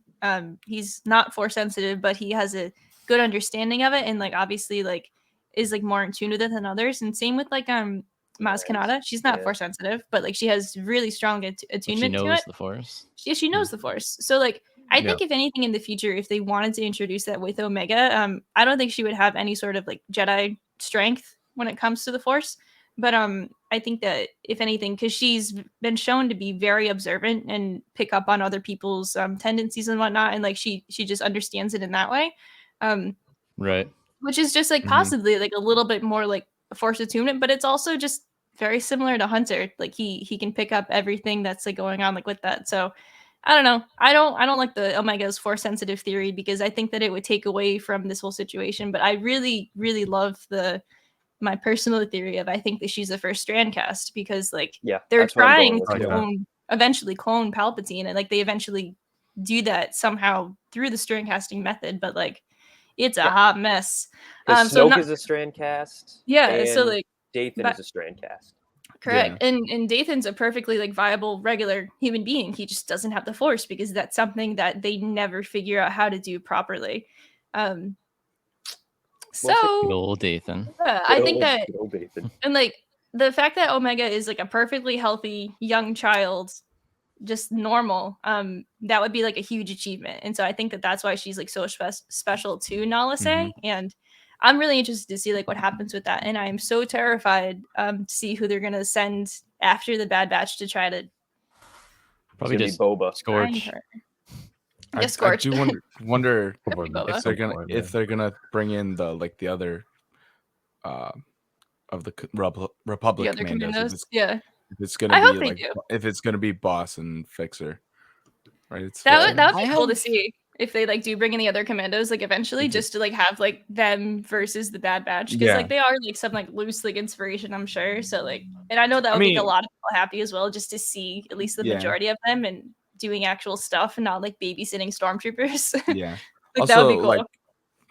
He's not Force sensitive, but he has a good understanding of it, and like obviously like is like more in tune with it than others. And same with like Maz Kanata. She's not Force sensitive, but like she has really strong attunement to it. The Force. She knows the Force. So like I think if anything in the future, if they wanted to introduce that with Omega, I don't think she would have any sort of like Jedi strength when it comes to the Force. But I think that if anything, because she's been shown to be very observant and pick up on other people's tendencies and whatnot, and like she just understands it in that way. Right. which is just like possibly like a little bit more like force attunement, but it's also just very similar to Hunter. Like he can pick up everything that's like going on like with that. So I don't know. I don't like the Omega's force sensitive theory because I think that it would take away from this whole situation. But I really, really love my personal theory of I think that she's the first strand cast because like Yeah, they're that's what I'm trying going to with, too. eventually clone Palpatine and like they eventually do that somehow through the strand casting method, but like it's a hot mess. Because So Snoke is a strand cast. yeah, and so like Dathan but- is a strand cast. correct. And Dathan's a perfectly like viable regular human being. He just doesn't have the force because that's something that they never figure out how to do properly. So Good old Dathan. I think that Good old Dathan. and like the fact that Omega is like a perfectly healthy young child, just normal, that would be like a huge achievement. And so I think that that's why she's like so special to Nala Se. And I'm really interested to see like what happens with that. And I am so terrified to see who they're gonna send after the Bad Batch to try to Probably It's just gonna be Boba. find Scorch. her. I Yeah, Scorch. do wonder Definitely Boba. if they're gonna bring in the other of the Republic The other commandos. commandos. Yeah. If it's gonna I be hope they like do. if it's gonna be Boss and Fixer, right? It's That would I be cool to have- see if they like do bring in the other commandos like eventually just to like have like them versus the Bad Batch because Yeah. like they are like some like loose like inspiration I'm sure, so like and I know that would make a mean- lot of people happy as well just to see at least the Yeah. majority of them and doing actual stuff and not like babysitting stormtroopers. Yeah. Like that would be cool. Like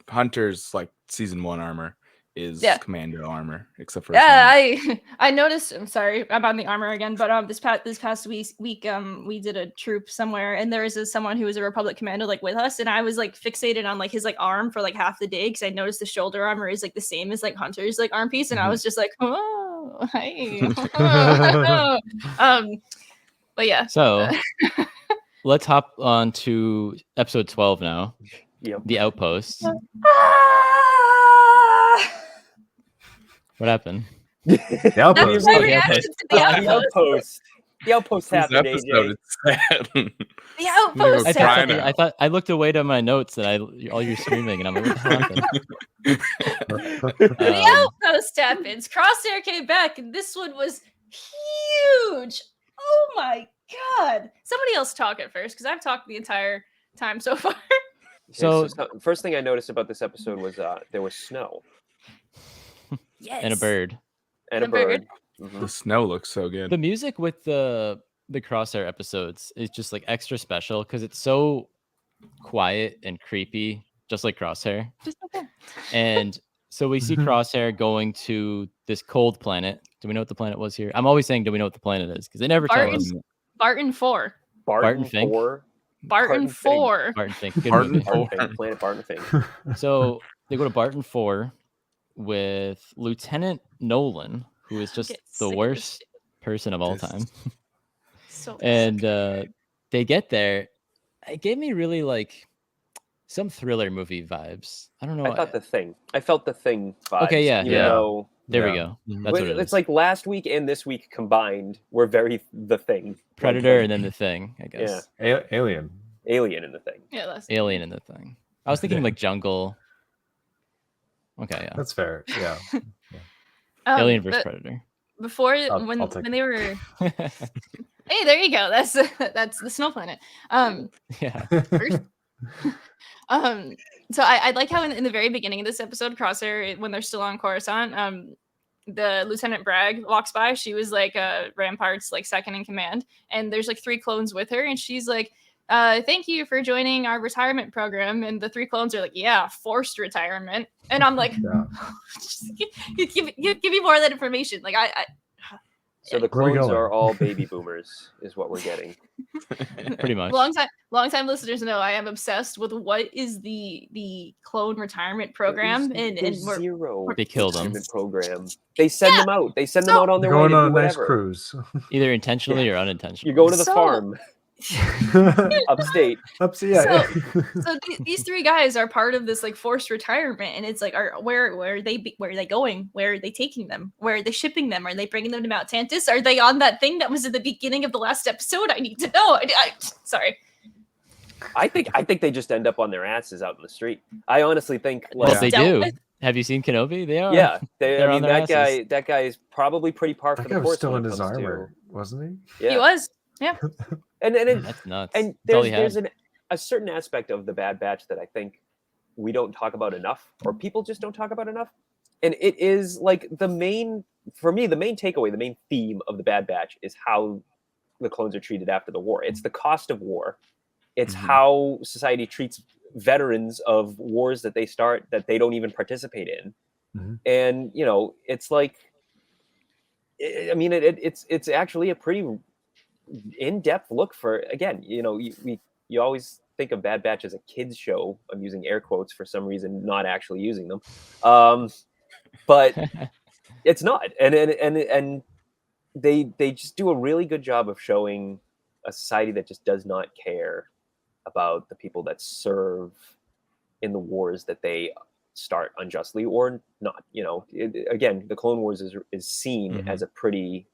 Hunter's like season 1 armor is Yeah. commando armor, except for his Yeah, helmet. I noticed. I'm sorry, I'm on the armor again, but this past week we did a troop somewhere, and there was someone who was a Republic commando like with us, and I was like fixated on like his like arm for like half the day because I noticed the shoulder armor is like the same as like Hunter's like arm piece, and I was just like, oh, hey, but yeah. So let's hop on to episode 12 now. Yep. The Outpost. What happened? The That's Outpost. my Okay, reaction okay. to the The outpost. Outpost. The Outpost This happened, episode AJ. is sad. The outpost. I I thought happened. thought, I thought I looked away to my notes and all you're screaming and I'm like, what the hell happened? The outpost happens. Crosshair came back, and this one was huge. Oh my god! Somebody else talk at first, because I've talked the entire time so far. So First thing I noticed about this episode was there was snow Yes. and a bird. and a And a bird. bird. Mhm. The snow looks so good. The music with the Crosshair episodes is just like extra special because it's so quiet and creepy, just like Crosshair. Just okay. And so we see Crosshair going to this cold planet. Do we know what the planet was here? I'm always saying, do we know what the planet is? Because they never tell Barton. us. Barton 4. Barton Fink? 4. Barton Barton Fink. 4. Barton Fink. Good Barton movie. Barton Four. Fink. Planet Barton Fink. So they go to Barton 4 with Lieutenant Nolan, who is just Get the sick of worst this person of all This- time. So And they get there. It gave me really like some thriller movie vibes. I don't know. I thought The Thing. I felt The Thing vibes. Okay, yeah, even yeah. though there we Yeah. go. Mhm. That's what it it's is. like last week and this week combined were very The Thing. Predator Like, and then the Thing, I guess. Alien. Alien in The Thing. yeah, that's Alien and the Thing. I was thinking like Jungle. Okay, yeah. That's fair. Yeah. Alien versus but Predator. before I'll when take they were hey, there you go. That's the snow planet. Yeah. So I like how in the very beginning of this episode, Crosshair, when they're still on Coruscant, the Lieutenant Bragg walks by. She was like Rampart's like second in command, and there's like 3 clones with her, and she's like, thank you for joining our retirement program. And the 3 clones are like, yeah, forced retirement. And I'm like, Yeah. just give me more of that information. Like So the Where are we clones going? are all baby boomers, is what we're getting. Pretty much. long time listeners know I am obsessed with what is the clone retirement program, and There's we're zero They killed them. retirement program. They send them out. They send them So- out on their You're way going to on do a nice whatever. cruise. Either intentionally or unintentionally. You go to the So- farm upstate. Yeah. so these 3 guys are part of this like forced retirement, and it's like, where are they going? Where are they taking them? Where are they shipping them? Are they bringing them to Mount Tantus? Are they on that thing that was at the beginning of the last episode? I need to know. Sorry. I think they just end up on their asses out in the street. I honestly think. Well, Like, they Dealt do. with. Have you seen Kenobi? They are. yeah, They're I on mean their that guy is probably pretty par for That the guy was course still when in it his comes armor, wasn't he? to. He Yeah, was. Yeah. and That's nuts. and That's all he there's had. a certain aspect of the Bad Batch that I think we don't talk about enough, or people just don't talk about enough. And it is like the main takeaway, the main theme of the Bad Batch is how the clones are treated after the war. It's the cost of war. It's how society treats veterans of wars that they start that they don't even participate in. And it's like, I mean, it's actually a pretty in-depth look for, again, you always think of Bad Batch as a kids show. I'm using air quotes for some reason, not actually using them, but it's not. And they just do a really good job of showing a society that just does not care about the people that serve in the wars that they start unjustly or not. Again, the Clone Wars is seen as a pretty,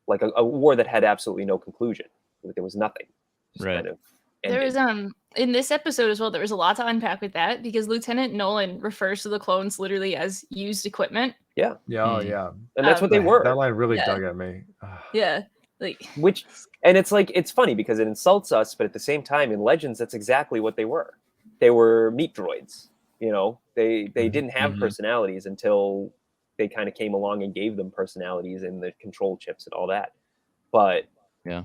like a war that had absolutely no conclusion. Like, there was nothing. Just Right. kind of There ended. was in this episode as well, there was a lot to unpack with that because Lieutenant Nolan refers to the clones literally as used equipment. Yeah, Yeah, oh yeah. and that's what they were. That line really Yeah. dug at me. Yeah. Like And it's like, it's funny because it insults us, but at the same time, in Legends, that's exactly what they were. They were meat droids. They didn't have personalities until they kind of came along and gave them personalities and the control chips and all that. But Yeah.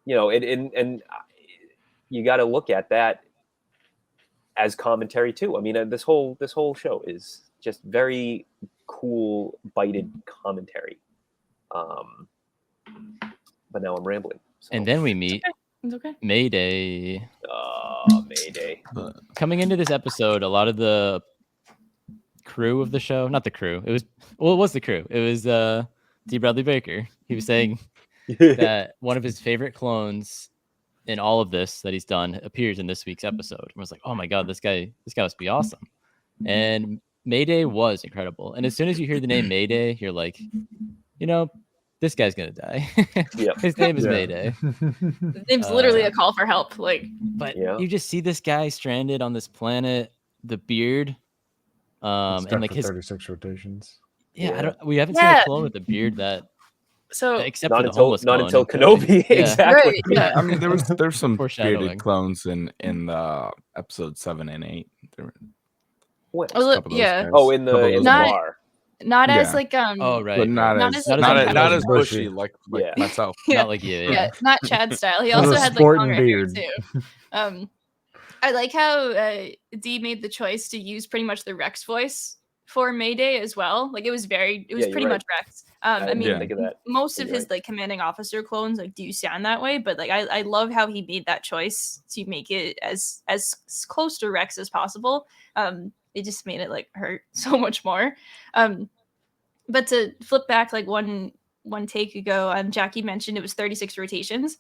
And you got to look at that as commentary too. I mean, this whole show is just very cool, bited commentary. But now I'm rambling. So. And then we meet it's okay. Mayday. Mayday. Coming into this episode, a lot of the crew of the show, not the crew, it was the crew. It was D. Bradley Baker. He was saying that one of his favorite clones in all of this that he's done appears in this week's episode. And I was like, oh my God, this guy must be awesome. And Mayday was incredible. And as soon as you hear the name Mayday, you're like, this guy's gonna die. Yep. His name is Mayday. His name's literally a call for help. Like, But Yeah. you just see this guy stranded on this planet, the beard, and like his 36 rotations. yeah. We haven't seen a clone with a beard that so except Not for the until homeless not clone until in Kenobi. Kenobi. Yeah. Exactly. right, yeah. I mean, there's some Foreshadowing. bearded clones in the episode 7 and 8. There were What? a couple of those yeah. guys. Oh, in Couple of the those Not- guys. bar. not as Yeah. like Oh right, but not right. as Not not as as, not as bushy. bushy like Yeah. myself. Not like you. yeah, Yeah. not Chad style. He With also a had like sporting longer hair beard. too. I like how Dee made the choice to use pretty much the Rex voice for Mayday as well. Like it was Yeah, you're pretty right. much Rex. I didn't mean, think of that. most of You're his right. like commanding officer clones like do sound that way, but like I love how he made that choice to make it as close to Rex as possible. It just made it like hurt so much more. But to flip back like one take ago, Jackie mentioned it was 36 rotations.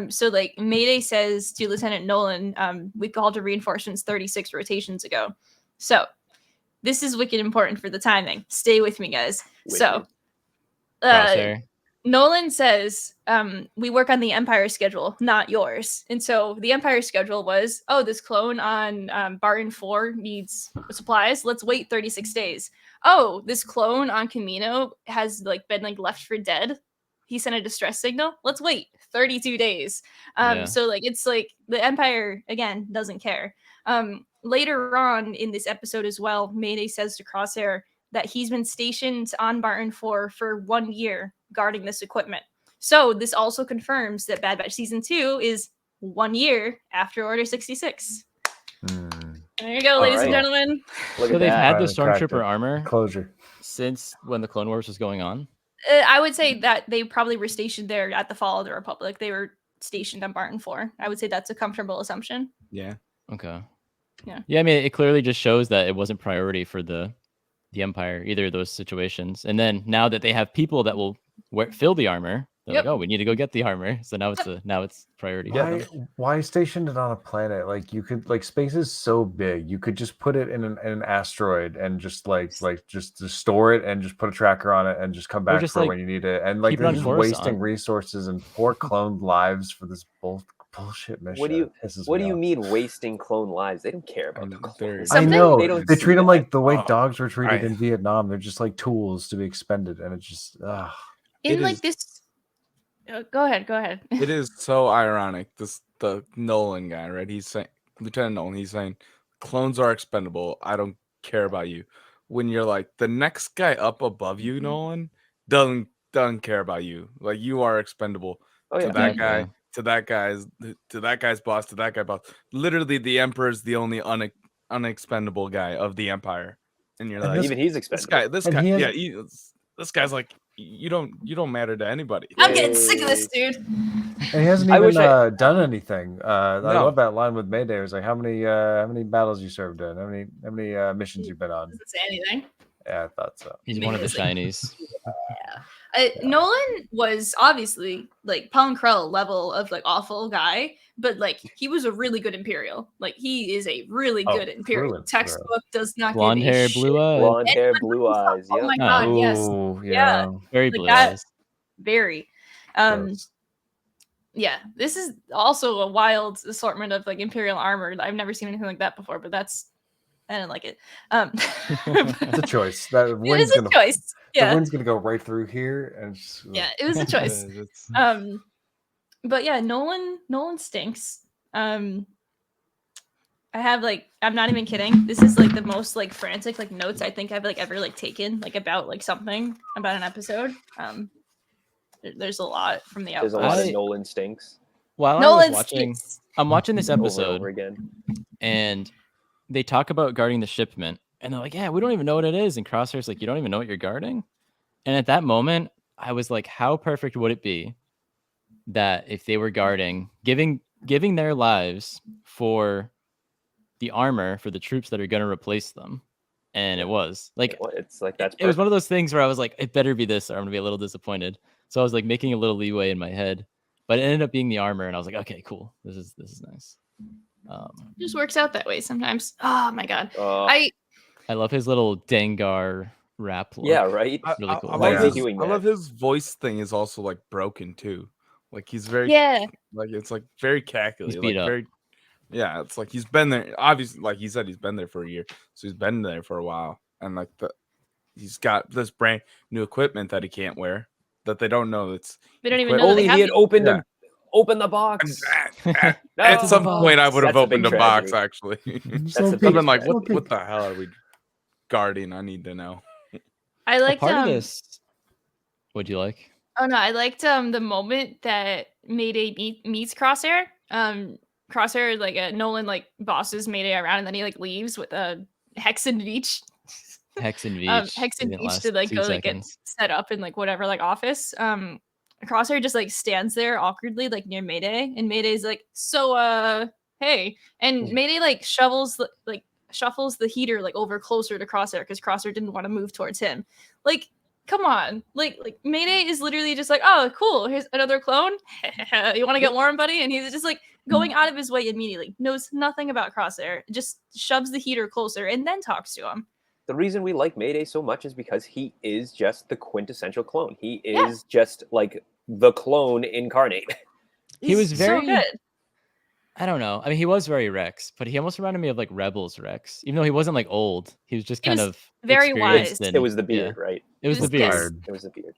So like Mayday says to Lieutenant Nolan, we called to reinforcements 36 rotations ago. So this is wicked important for the timing. Stay with me, guys. So Crosshair. Nolan says, we work on the Empire schedule, not yours. And so the Empire schedule was, oh, this clone on Barton 4 needs supplies. Let's wait 36 days. Oh, this clone on Camino has like been like left for dead. He sent a distress signal. Let's wait 32 days. Yeah. So like it's like the Empire again doesn't care. Later on in this episode as well, Mayday says to Crosshair that he's been stationed on Barton 4 for 1 year guarding this equipment. So this also confirms that Bad Batch Season 2 is 1 year after Order 66. There you go, All ladies and right. gentlemen. Look So at they've that. had the Finally cracked stormtrooper it. armor Closure. since when the Clone Wars was going on. I would say that they probably were stationed there at the fall of the Republic. They were stationed on Barton 4. I would say that's a comfortable assumption. Yeah. Okay. Yeah. Yeah, I mean, it clearly just shows that it wasn't priority for the Empire, either of those situations. And then now that they have people that will fill the armor, they're Yep. like, oh, we need to go get the armor. So now it's priority. for them. Why station it on a planet? Like you could, like, space is so big. You could just put it in an asteroid and just just to store it and just put a tracker on it and just come back just, for like, when you need it. And like keep it they're on just Coruscant. wasting resources and poor cloned lives for this bullshit mission. What do you It pisses What me do you off. mean wasting clone lives? They don't care I about the know, they're- clones. I Something- know They don't they see treat them that. like the way Oh, dogs were treated I- in Vietnam. They're just like tools to be expended, and it's just In It like is- this. Go ahead. It is so ironic. The Nolan guy, right? He's saying Lieutenant Nolan. He's saying clones are expendable. I don't care about you. When you're like the next guy up above you, Nolan doesn't care about you. Like you are expendable Oh to yeah. that Exactly. guy, to that guy's boss, to that guy's boss. Literally, the Emperor is the only unexpendable guy of the Empire, and you're And like, Even he's expendable. this and guy, he has- yeah, this guy's like, you don't matter to anybody. I'm getting sick of this, dude. and he hasn't I even wish I- done anything. I No. love that line with Mayday. It was like, how many battles you served in? How many missions you've been on? Doesn't say anything. Yeah, I thought so. He's one of the shinies. Nolan was obviously like Paul Krell level of like awful guy, but like he was a really good Imperial. Like he is a really Oh, good Imperial. fluent, Textbook does not Blonde give a hair, shit. blue eyes. Blonde hair, blue eyes. Oh Yeah. my god, yes, Ooh, Yeah. Very like blue that- eyes. very. Gross. Yeah, this is also a wild assortment of like Imperial armor. I've never seen anything like that before, but I didn't like it. It's a choice. That It wind's is a gonna choice. the Yeah, wind's gonna go right through here, and just, yeah, it was a choice. It's- But yeah, Nolan stinks. I have like, I'm not even kidding. This is like the most like frantic like notes I think I've like ever like taken like about like something about an episode. There's a lot from the There's a outpost. lot of I- Nolan stinks While I Nolan was watching, stinks. I'm watching this over and episode, over again. and they talk about guarding the shipment, and they're like, "Yeah, we don't even know what it is." And Crosshair's like, "You don't even know what you're guarding." And at that moment, I was like, "How perfect would it be that if they were guarding, giving their lives for the armor for the troops that are going to replace them?" And it was like, It's like that's it was perfect. one of those things where I was like, "It better be this, or I'm gonna be a little disappointed." So I was like making a little leeway in my head, but it ended up being the armor, and I was like, "Okay, cool. This is nice." It just works out that way sometimes. Oh my god. I I love his little Dengar rap. Look. yeah, right. Really cool. I Why love is he his, doing I love that? his voice thing is also like broken too. Like he's very Yeah. like it's like very cackly. He's beat like up. very yeah, it's like he's been there. Obviously, like he said, he's been there for a year, so he's been there for a while, and like he's got this brand new equipment that he can't wear that they don't know. It's They don't even Wait, know that Only they he have had it. opened Yeah. opened the box. at No. some point I would have That's a big opened a box tragedy. actually. That's a I've big been like, tragedy. what the hell are we guarding? I need to know. I A liked part of this. What'd you like? Oh no, I liked the moment that Mayday meets Crosshair. Crosshair like Nolan like bosses Mayday around and then he like leaves with a Hex and Veach. Hex and Veach. Hex and didn't Veach last to like 2 go like get seconds. set up in like whatever like office. Crosshair just like stands there awkwardly like near Mayday and Mayday's like, so hey, and Mayday like shuffles the heater like over closer to Crosshair because Crosshair didn't want to move towards him. Like, come on, like Mayday is literally just like, oh cool, here's another clone. You want to get warm, buddy? And he's just like going out of his way immediately, knows nothing about Crosshair, just shoves the heater closer and then talks to him. The reason we like Mayday so much is because he is just the quintessential clone. He Yeah. is just like the clone incarnate. He was He's very- so good. I don't know. I mean, he was very Rex, but he almost reminded me of like Rebels Rex. Even though he wasn't like old, he was just He kind was of very experienced wise. and- It was the yeah, beard, right? It was He the was beard. tired. It was the beard.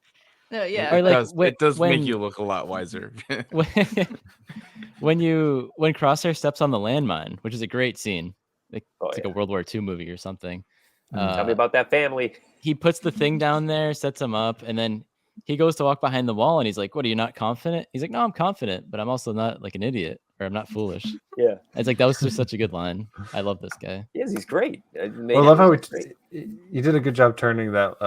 No, yeah. Or, like, it does when- make you look a lot wiser. when Crosshair steps on the landmine, which is a great scene. Like, Oh, it's like yeah. a World War II movie or something. Tell me about that family. He puts the thing down there, sets him up, and then he goes to walk behind the wall and he's like, "What, are you not confident?" He's like, "No, I'm confident, but I'm also not like an idiot or I'm not foolish." Yeah, It's like that was just such a good line. I love this guy. he is. He's great. Well, I love how Great. you did a good job turning that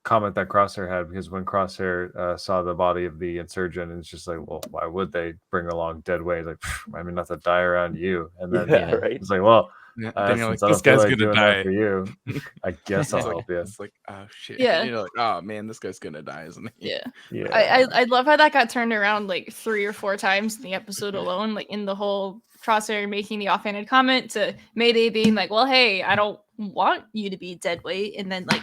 comment that Crosshair had, because when Crosshair saw the body of the insurgent, it's just like, well, why would they bring along dead weight? Like, I mean, not to die around you. And then Yeah, yeah. right. it's like, well, Yeah, then you're like, since I don't this feel guy's like gonna doing that die. for you, I guess I'll It's like, help you. it's like, oh shit. Yeah. You're like, oh man, this guy's gonna die, isn't he? Yeah. Yeah. I love how that got turned around like 3 or 4 times in the episode alone, like in the whole Crosshair making the offhanded comment to Mayday being like, well, hey, I don't want you to be dead weight, and then like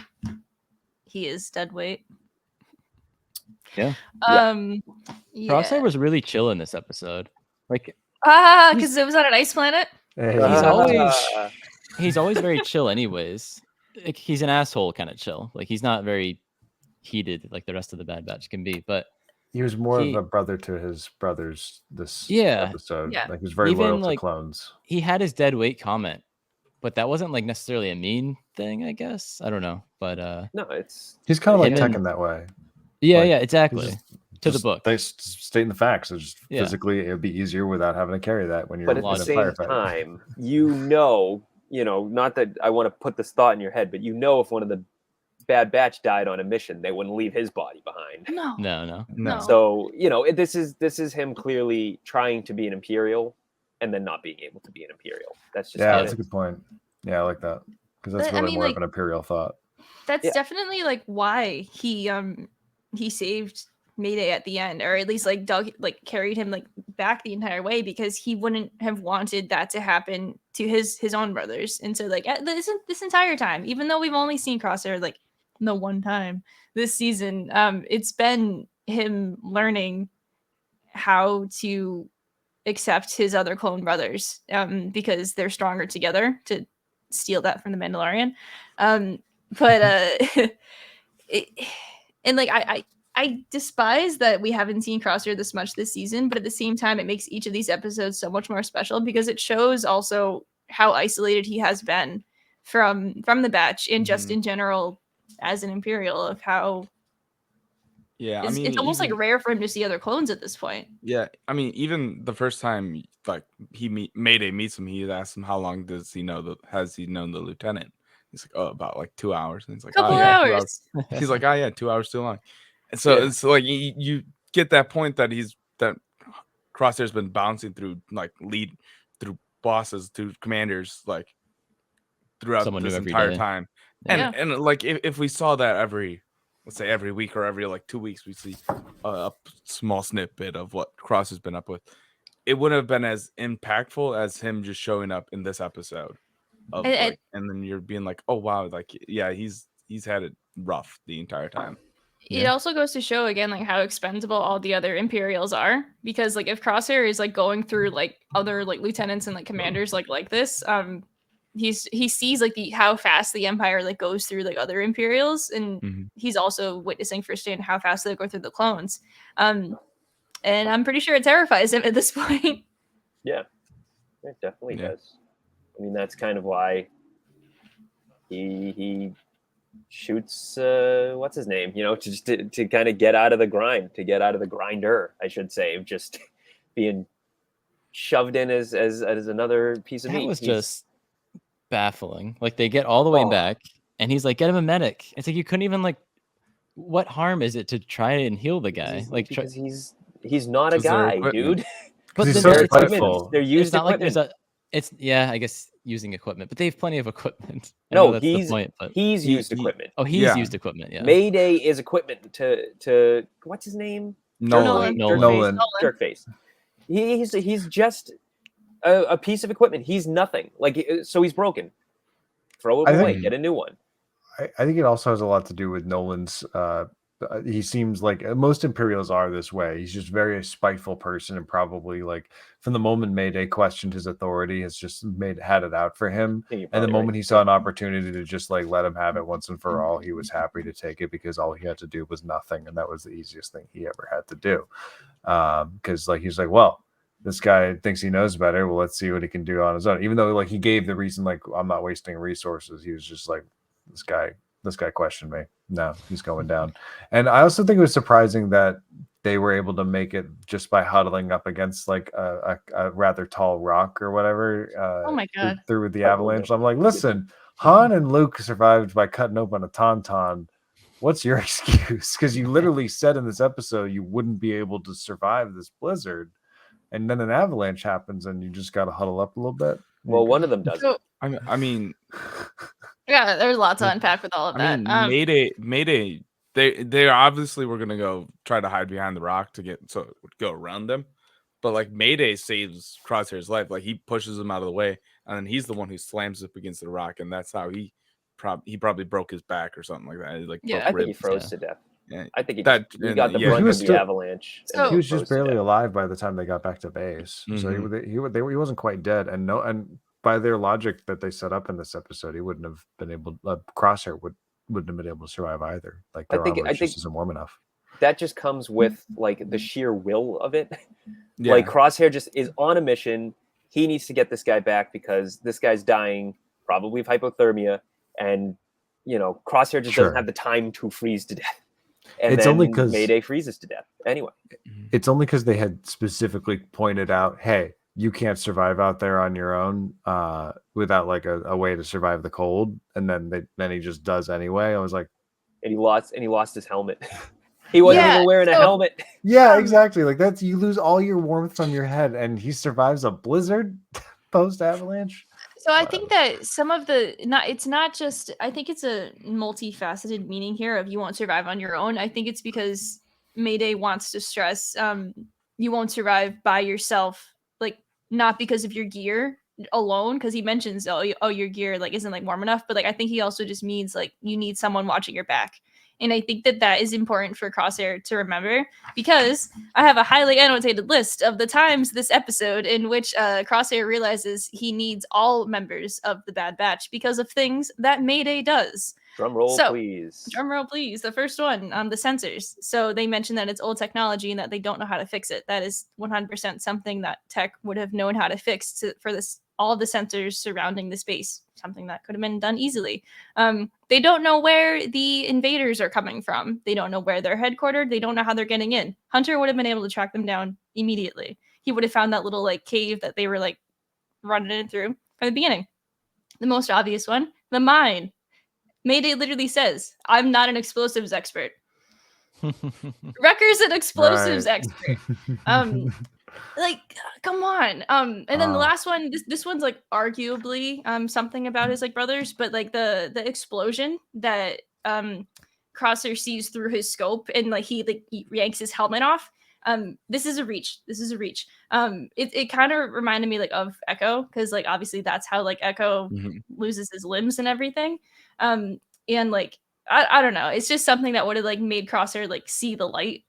he is dead weight. Yeah. Yeah. Crosshair was really chill in this episode. Like because it was on an ice planet. he's always very chill anyways. Like, he's an asshole kind of chill. Like, he's not very heated like the rest of the Bad Batch can be, but He was more of a brother to his brothers this episode. Yeah. Like, he was very Even, loyal to like, clones. he had his dead weight comment, but that wasn't like necessarily a mean thing, I guess. I don't know, but No, it's He's kind of like him and- Tekken that way. yeah, Like, yeah, he's exactly. To the book. They stating the facts. It's just Yeah. physically, it would be easier without having to carry that when you're but in at a the same firefight. time, not that I want to put this thought in your head, but if one of the Bad Batch died on a mission, they wouldn't leave his body behind. No. So this is him clearly trying to be an Imperial, and then not being able to be an Imperial. That's just Yeah, that's a good point. Yeah, I like that because that's But, I really mean, more like, of an Imperial thought. That's definitely like why he saved Mayday at the end, or at least like carried him like back the entire way, because he wouldn't have wanted that to happen to his own brothers. And so like this entire time, even though we've only seen Crosshair like the one time this season, it's been him learning how to accept his other clone brothers, because they're stronger together, to steal that from the Mandalorian. And like I despise that we haven't seen Crosshair this much this season, but at the same time, it makes each of these episodes so much more special, because it shows also how isolated he has been from the Batch, and just in general as an Imperial, of how it's almost like rare for him to see other clones at this point. Yeah, I mean, even the first time like Mayday meets him, he asks him how long has he known the lieutenant. He's like, oh, about like 2 hours. And he's like, Couple oh, yeah, 2 hours. hours. He's like, oh yeah, 2 hours too long. And so it's like you get that point that that Crosshair's been bouncing through through bosses, through commanders, like throughout this entire time. And like if we saw that every week or every like 2 weeks, we see a small snippet of what Cross has been up with, it wouldn't have been as impactful as him just showing up in this episode. And then you're being like, oh wow, like yeah, he's had it rough the entire time. It also goes to show again like how expendable all the other Imperials are, because like if Crosshair is like going through like other like lieutenants and like commanders like this, he sees like how fast the Empire like goes through like other Imperials, and he's also witnessing firsthand how fast they go through the clones, and I'm pretty sure it terrifies him at this point. Yeah, it definitely does. I mean, that's kind of why he shoots what's his name, to kind of get out of the grind, to get out of the grinder, I should say, of just being shoved in as another piece of meat. That was just baffling. Like, they get all the way back, and he's like, get him a medic. It's like, you couldn't even like, what harm is it to try and heal the guy? Because he's not a guy, dude. But he's so spiteful. They're used. It's not like there's I guess using equipment, but they have plenty of equipment. He's used equipment. Oh, he's used equipment. Yeah. Mayday is equipment to what's his name? Nolan. Jerkface. He's just a piece of equipment. He's nothing. Like, so he's broken. Throw it away. Get a new one. I think it also has a lot to do with Nolan's. He seems like most Imperials are this way. He's just very spiteful person, and probably like from the moment Mayday questioned his authority, has just had it out for him. And the moment he saw an opportunity to just like let him have it once and for all, he was happy to take it, because all he had to do was nothing, and that was the easiest thing he ever had to do. Because like he's like, well, this guy thinks he knows better. Well, let's see what he can do on his own. Even though like he gave the reason, like, I'm not wasting resources. He was just like, this guy questioned me. No, he's going down. And I also think it was surprising that they were able to make it just by huddling up against like a rather tall rock or whatever. Oh my god! Through the avalanche. I'm like, listen, Han and Luke survived by cutting open a tauntaun. What's your excuse? Because you literally said in this episode you wouldn't be able to survive this blizzard, and then an avalanche happens, and you just got to huddle up a little bit. Well, one of them does. I mean. Yeah, there's a lot to unpack with all of that. I mean, Mayday, they obviously were gonna go try to hide behind the rock to go around them, but like Mayday saves Crosshair's life. Like, he pushes him out of the way, and then he's the one who slams up against the rock, and that's how he probably broke his back or something like that. Like, I think he froze to death. I think he That- got the yeah, brunt he of was the still- avalanche. and So- then He was just froze to barely death. alive by the time they got back to base, so Mhm. he wasn't quite dead. And by their logic that they set up in this episode, he wouldn't have been able. Crosshair wouldn't have been able to survive either. Like their armor just isn't warm enough. That just comes with like the sheer will of it. Yeah. Like Crosshair just is on a mission. He needs to get this guy back because this guy's dying, probably of hypothermia, and Crosshair just Sure. doesn't have the time to freeze to death. And It's then only 'cause- Mayday freezes to death. Anyway, It's only because they had specifically pointed out, hey, you can't survive out there on your own without like a way to survive the cold, and then he just does anyway. I was like, and he lost his helmet. He wasn't Yeah, even wearing a so- helmet. yeah, exactly. Like that's you lose all your warmth from your head, and he survives a blizzard post avalanche. So I think that some of it's not just, I think it's a multifaceted meaning here of you won't survive on your own. I think it's because Mayday wants to stress you won't survive by yourself, like not because of your gear alone, because he mentions your gear like isn't like warm enough, but like I think he also just means like you need someone watching your back. And I think that is important for Crosshair to remember, because I have a highly annotated list of the times this episode in which Crosshair realizes he needs all members of the Bad Batch because of things that Mayday does. Drum roll, So, please. Drum roll, please. The first one, the sensors. So they mentioned that it's old technology and that they don't know how to fix it. That is 100% something that tech would have known how to fix for this, all the sensors surrounding the space. Something that could have been done easily. They don't know where the invaders are coming from. They don't know where they're headquartered. They don't know how they're getting in. Hunter would have been able to track them down immediately. He would have found that little like cave that they were like running it through from the beginning. The most obvious one, the mine. Mayday literally says, "I'm not an explosives expert." Wrecker's an explosives expert. Like, come on. And then the last one, this one's like arguably something about his like brothers, but like the explosion that Crosshair sees through his scope, and like he yanks his helmet off. This is a reach. It kind of reminded me like of Echo, because like obviously that's how like Echo loses his limbs and everything. And like I don't know, it's just something that would have like made Crosshair like see the light,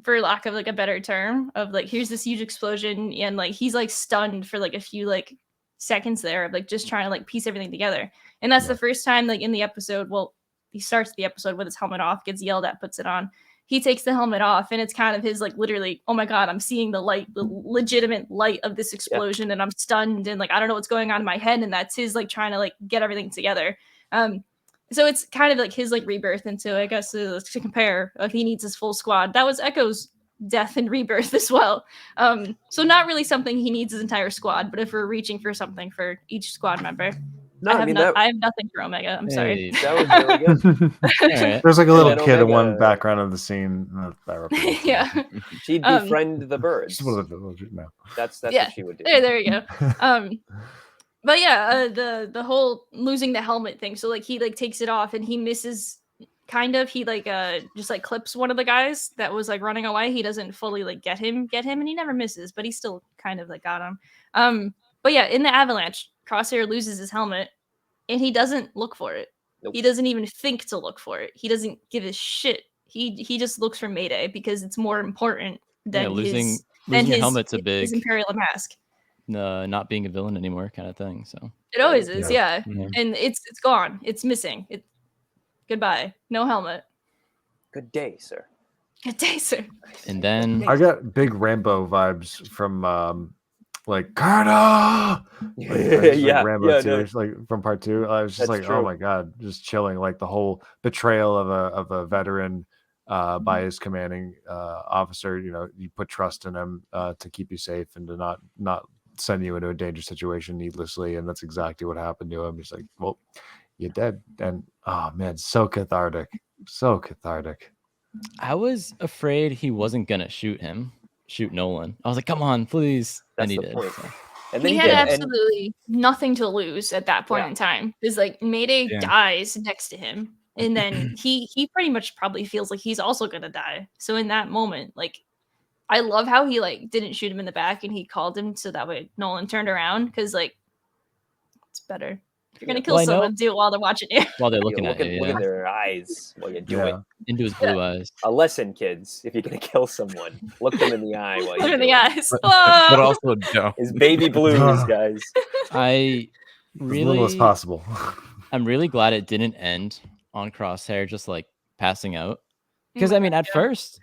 for lack of like a better term, of like here's this huge explosion, and like he's like stunned for like a few like seconds there of like just trying to like piece everything together. And that's the first time like in the episode, well, he starts the episode with his helmet off, gets yelled at, puts it on. He takes the helmet off, and it's kind of his like literally, oh my god, I'm seeing the light, the legitimate light of this explosion, and I'm stunned, and like I don't know what's going on in my head, and that's his like trying to like get everything together. So it's kind of like his like rebirth into, I guess, to compare if he needs his full squad. That was Echo's death and rebirth as well. So not really something he needs his entire squad, but if we're reaching for something for each squad member, No, I have nothing for Omega. I'm sorry. Hey, that was really good. all right. There's like a And little then kid in one Omega- background of the scene. That represents Yeah. She'd befriend the birds. She's one of the villagers now. That's Yeah. what she would do. There you go. But yeah, the whole losing the helmet thing. So like he like takes it off and he misses kind of, he like just like clips one of the guys that was like running away. He doesn't fully like get him, and he never misses, but he still kind of like got him. But yeah, in the avalanche, Crosshair loses his helmet and he doesn't look for it. Nope. He doesn't even think to look for it. He doesn't give a shit. He just looks for Mayday because it's more important than losing his your helmet's a his big Imperial mask. not being a villain anymore kind of thing. So It always is, yeah. Yeah. And it's gone. It's missing. Goodbye. No helmet. Good day, sir. Good day, sir. and then I got big Rambo vibes from like Carter. Rambo too, no. like from part 2. I was just That's like, true. oh my god, just chilling. Like the whole betrayal of a veteran by his commanding officer. You know, you put trust in him to keep you safe and to not send you into a dangerous situation needlessly, and that's exactly what happened to him. He's like, well, you're dead. And oh man, so cathartic. I was afraid he wasn't gonna shoot Nolan. I was like, come on, please. That's and he the did. point. So. And then He he had did. And absolutely nothing to lose at that point Yeah. in time. Because like Mayday Yeah. dies next to him. And then he pretty much probably feels like he's also gonna die. So in that moment, like I love how he like didn't shoot him in the back and he called him so that way Nolan turned around, because like it's better. If you're gonna kill Well, I know- someone, do it while they're watching you. While they're You looking look at you, look in yeah. their eyes while you do it. Into his blue eyes. A lesson, kids. If you're gonna kill someone, look them in the eye while you Look in do the it. eyes. But Oh! also don't. It's baby blues, guys. I As little as really, possible. I'm really glad it didn't end on Crosshair just like passing out. Oh Because my I mean, God, at yeah. first,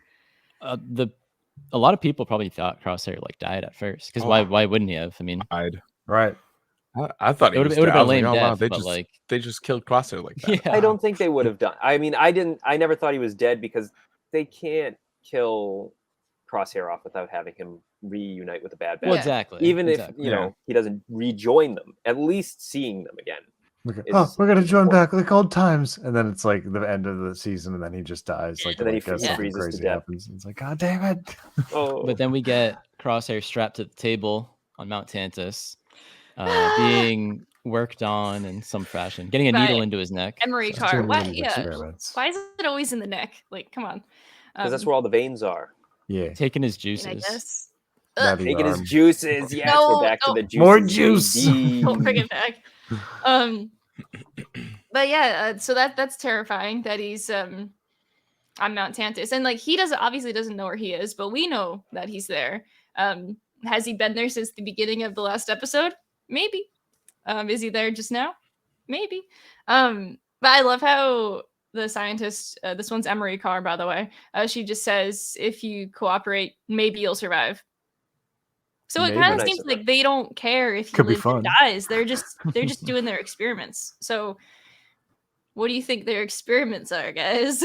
a lot of people probably thought Crosshair like died at first. Because Oh. why wouldn't he have? I mean, Died. Right. I thought he It was would've dead. been I a was like, lame oh wow, death, but, like- they just killed Crosshair like that. yeah. I don't think they would have done. I mean, I never thought he was dead because they can't kill Crosshair off without having him reunite with the Bad Batch. Well, Yeah. exactly. Even exactly. if he doesn't rejoin them, at least seeing them again. Okay. is- Oh, we're gonna is join important. back like old times, and then it's like the end of the season, and then he just dies. Like, And then like, he something freezes to crazy death. happens. It's like, God damn it! Oh, But then we get Crosshair strapped to the table on Mount Tantus, being worked on in some fashion, getting a needle Right. into his neck. Emery Just car. doing What? these Yeah. experiments. Why is it always in the neck? Like, come on. because that's where all the veins are. Yeah. Taking his I juices. guess. Not Ugh, the Taking his arm. juices. Yes, No, we're back to no. the juices. More juice. baby. don't bring it back. But yeah, so that's terrifying that he's on Mount Tantus, and like he obviously doesn't know where he is, but we know that he's there. Has he been there since the beginning of the last episode? Maybe. Is he there just now? Maybe. But I love how the scientist, this one's Emery Carr, by the way, she just says, if you cooperate, maybe you'll survive. So it Maybe. kind of Nice seems of her. like they don't care if he Could be lives or fun. dies. They're just doing their experiments. So what do you think their experiments are, guys?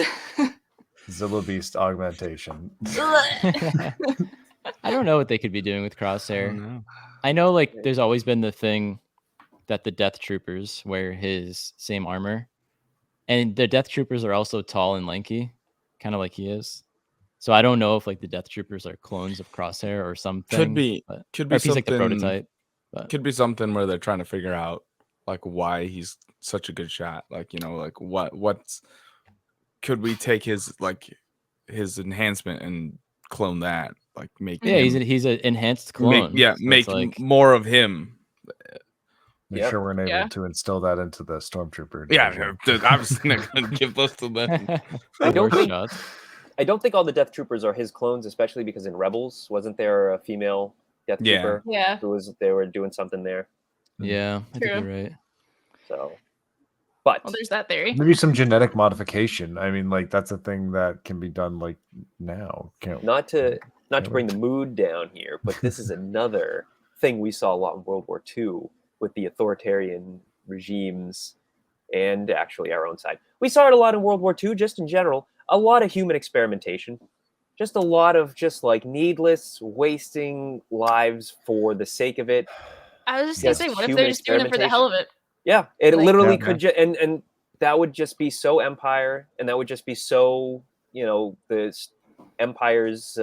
Zillo Beast augmentation. I don't know what they could be doing with I don't Crosshair. know. I know, like, there's always been the thing that the Death Troopers wear his same armor, and the Death Troopers are also tall and lanky, kind of like he is. So I don't know if like the Death Troopers are clones of Crosshair or something. Could be or something if he's like the prototype. But Could be something where they're trying to figure out like why he's such a good shot. Like, you know, like what's could we take his enhancement and clone that? Like make yeah, him, he's an enhanced clone. make So it's make more of him. Make Yep. sure we're able Yeah. to instill that into the stormtrooper. Yeah, division. dude, I was gonna give those to them. the I don't worst think- shots. I don't think all the Death Troopers are his clones, especially because in Rebels, wasn't there a female Death Yeah. Trooper Yeah. who they were doing something there? Yeah, I think True. you're right. So, but Well, there's that theory. Maybe some genetic modification. I mean, like that's a thing that can be done like now. Can't not to bring the mood down here, but this is another thing we saw a lot in World War II with the authoritarian regimes and actually our own side. We saw it a lot in World War II, just in general. A lot of human experimentation, just a lot of just like needless wasting lives for the sake of it. I was just gonna Yes, say, what if human they're just doing it for the hell of it? Yeah, it Like- literally Yeah. could and that would just be so Empire, and that would just be so, you know, the Empire's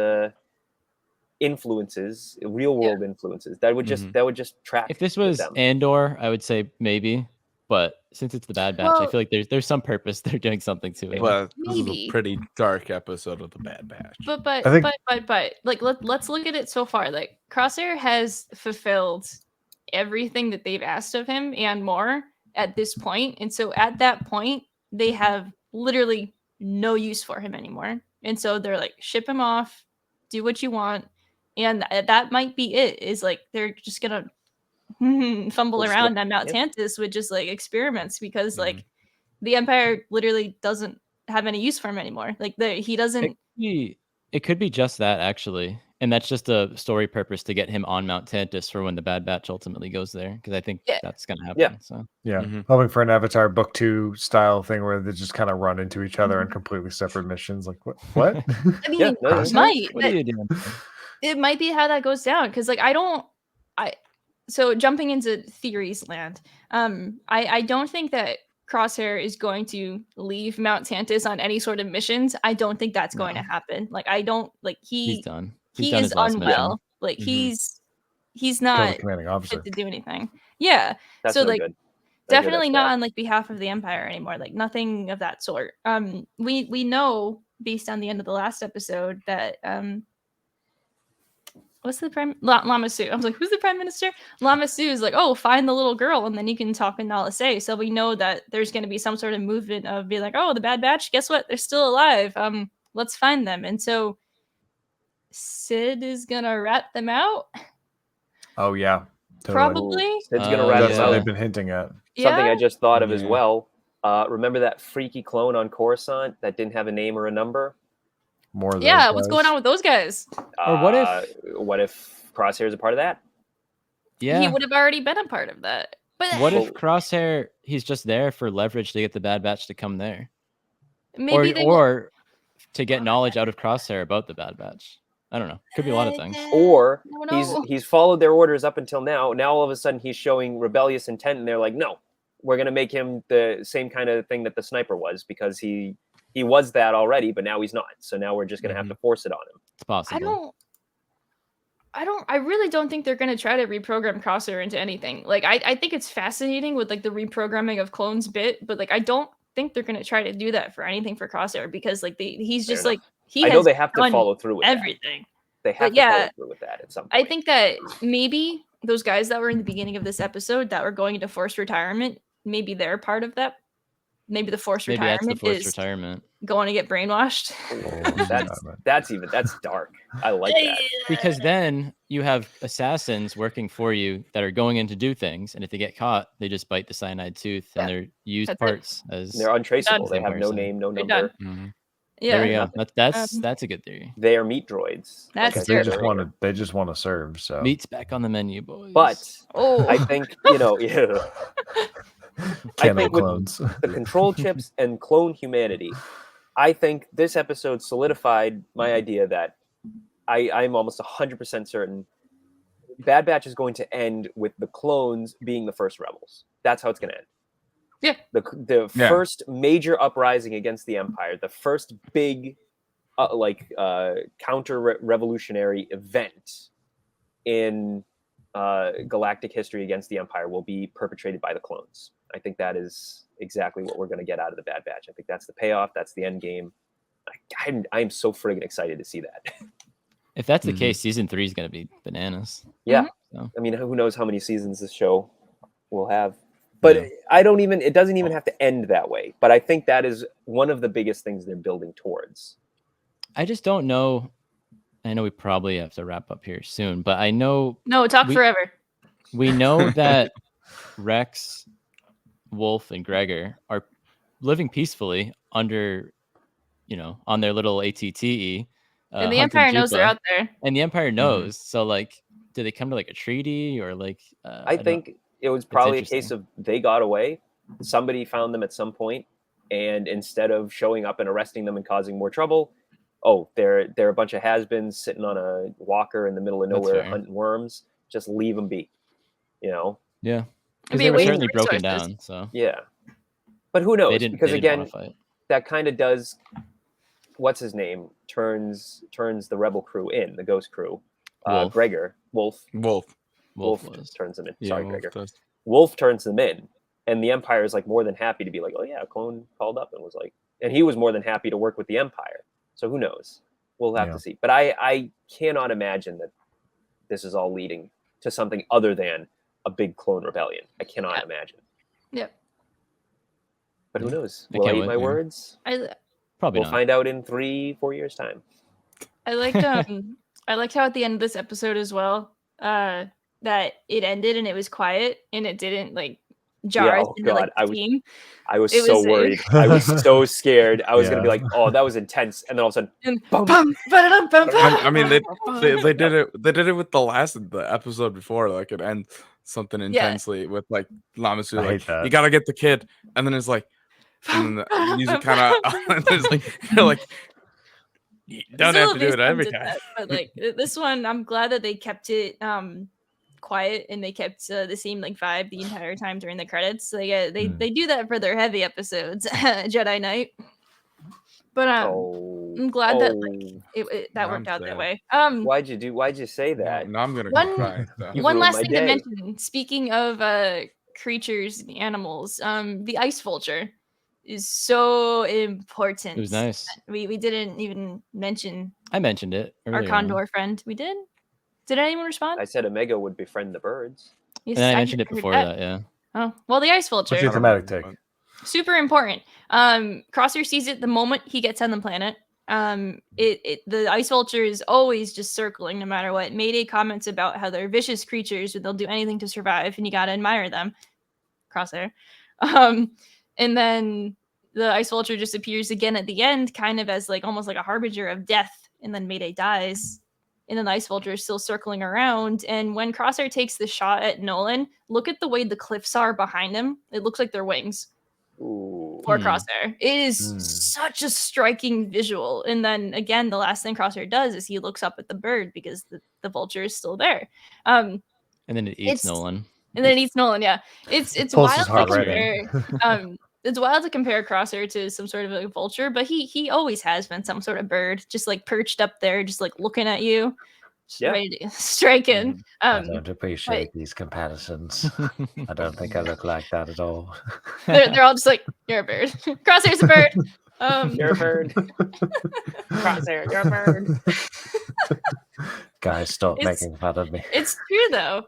influences, real world influences. That would just track. If this with was them. Andor, I would say maybe, but since it's the Bad Batch, I Well- feel like there's some purpose they're doing something to it. But this is Maybe. a pretty dark episode of the Bad Batch. But I think- but like let's look at it so far. Like Crosshair has fulfilled everything that they've asked of him and more at this point. And so at that point, they have literally no use for him anymore. And so they're like, ship him off, do what you want. And that might be it, is like they're just gonna fumble Well, around slip- on Mount yep. Tantus with just like experiments, because Mm-hmm. like the Empire literally doesn't have any use for him anymore. Like he doesn't. It could be just that actually, and that's just a story purpose to get him on Mount Tantus for when the Bad Batch ultimately goes there, because I think Yeah. that's gonna happen. Yeah. So Yeah, Mhm. hoping for an Avatar Book 2 style thing where they just kind of run into each other on completely separate missions. Like what? What? I mean, Yeah, no, it that's- might. what are you doing? It might be how that goes down, because like so jumping into theories land, I don't think that Crosshair is going to leave Mount Tantus on any sort of missions. I don't think that's going to happen. Like I don't like He's done. He's he done is his last unwell. mission. Like Mhm. he's Kill the not commanding officer. fit to do anything. Yeah. That's so no like good. I hear definitely that's not bad. on like behalf of the Empire anymore. Like nothing of that sort. We know based on the end of the last episode that what's the Lama Su? I was like, who's the prime minister? Lama Su is like, oh, find the little girl, and then you can talk in Nala Se. So we know that there's going to be some sort of movement of being like, oh, the Bad Batch, guess what? They're still alive. Let's find them. And so Sid is gonna rat them out. Oh yeah, totally. Probably. Sid's gonna rat That's them what out. they've been hinting at. Something I just thought of as Yeah. well. Remember that freaky clone on Coruscant that didn't have a name or a number? More of Yeah, those what's guys. going on with those guys? Or what if- Crosshair's a part of that? Yeah. He would have already been a part of that. But What if Crosshair, he's just there for leverage to get the Bad Batch to come there? maybe or to get knowledge out of Crosshair about the Bad Batch. I don't know. Could be a lot of things. Or I don't know. he's followed their orders up until now. Now all of a sudden he's showing rebellious intent, and they're like, no, we're gonna make him the same kind of thing that the sniper was, because he was that already, but now he's not. So now we're just gonna have to force it on him. It's possible. I really don't think they're gonna try to reprogram Crosshair into anything. Like I think it's fascinating with like the reprogramming of clones bit, but like I don't think they're gonna try to do that for anything for Crosshair, because like he's just Fair like he I know has they have to done follow through with everything. that. They have But to follow yeah, through with that at some point. I think that maybe those guys that were in the beginning of this episode that were going into forced retirement, maybe they're part of that. Maybe the forced Maybe that's the retirement forced is retirement. going to get brainwashed. That's dark. I like that. Because then you have assassins working for you that are going in to do things, and if they get caught, they just bite the cyanide tooth, and they're used That's it. parts as They're untraceable. Done. They have no Person. name, no They're number. done. There we Yeah, go. That's a good theory. They are meat droids. That's I They said just earlier. want to serve. So Meat's back on the menu, boys. But oh, I think yeah. I camo think with clones. the control chips and clone humanity, I think this episode solidified my idea that I'm almost 100% certain Bad Batch is going to end with the clones being the first rebels. That's how it's going to end. Yeah. The first major uprising against the Empire, the first big counter-revolutionary event in galactic history against the Empire will be perpetrated by the clones. I think that is exactly what we're going to get out of the Bad Batch. I think that's the payoff. That's the end game. I'm so friggin' excited to see that. If that's the case, season 3 is going to be bananas. Yeah. So. I mean, who knows how many seasons this show will have. But it doesn't even have to end that way. But I think that is one of the biggest things they're building towards. I just don't know. I know we probably have to wrap up here soon, but I know no, talk forever. we know that Rex, Wolf, and Gregor are living peacefully under, on their little ATTE. And the Empire knows they're out there. And the Empire knows. So, like, do they come to like a treaty or like? I think it was probably a case of they got away. Somebody found them at some point, and instead of showing up and arresting them and causing more trouble, they're a bunch of has-beens sitting on a walker in the middle of nowhere hunting worms. Just leave them be, Yeah, because be they a were waste of certainly broken resources. down. So yeah. But who knows? they didn't Because again, wanna fight. that kind of does. What's his name? Turns the rebel crew in, the ghost crew. Wolf. Gregor, Wolf Wolf turns them in. Yeah, Sorry, Wolf Gregor. does. Wolf turns them in, and the Empire is like more than happy to be like, oh yeah, a clone called up and was like, and he was more than happy to work with the Empire. So who knows? We'll have to see. But I cannot imagine that this is all leading to something other than a big clone rebellion. I cannot imagine. Yeah. But who knows? I Will I can't eat wait, my man. words? Probably We'll not. find out in 3-4 years' time. I liked I liked how at the end of this episode as well, that it ended and it was quiet and it didn't like jar us into like the team. I was It so was worried. I was so scared. I was gonna be like, "Oh, that was intense," and then all of a sudden, And boom. I mean, they did it. They did it with the episode before. Like it ends something intensely with like Lama Su, I like hate that. you gotta get the kid, and then it's like, and then the music kind of, it's like you're like, you don't have to do it every time. But like this one, I'm glad that they kept it quiet and they kept the same like vibe the entire time during the credits. They do that for their heavy episodes, Jedi Knight. But I'm glad that like that worked out that way. Why'd you say that? Now I'm gonna One- cry. You One ruined last my thing day. to mention. Speaking of creatures and animals, the ice vulture is so important. It was nice. We didn't even mention I mentioned it our earlier. condor friend. We did Did anyone respond? I said Omega would befriend the birds. Yes, And I I mentioned it heard before that. Yeah. Oh, well, the ice What's your vulture, thematic take? super important. Crosshair sees it the moment he gets on the planet. The ice vulture is always just circling no matter what. Mayday comments about how they're vicious creatures and they'll do anything to survive, and you gotta admire them. Crosshair. And then the ice vulture just appears again at the end, kind of as like almost like a harbinger of death, and then Mayday dies. And then the ice vulture is still circling around. And when Crosshair takes the shot at Nolan, look at the way the cliffs are behind him. It looks like they're wings. Ooh. For Crosshair. It is such a striking visual. And then again, the last thing Crosshair does is he looks up at the bird because the vulture is still there. And then it eats It's- Nolan. And then it eats Nolan, yeah. It's Pulls wild his to heart right compare. It's wild to compare Crosshair to some sort of a vulture, but he always has been some sort of bird, just like perched up there, just like looking at you, just Yeah. ready to strike in. I don't appreciate these comparisons. I don't think I look like that at all. They're all just like, you're a bird. Crosshair's a bird. You're a bird. Crosshair, you're a bird. Guys, stop It's- making fun of me. It's true though.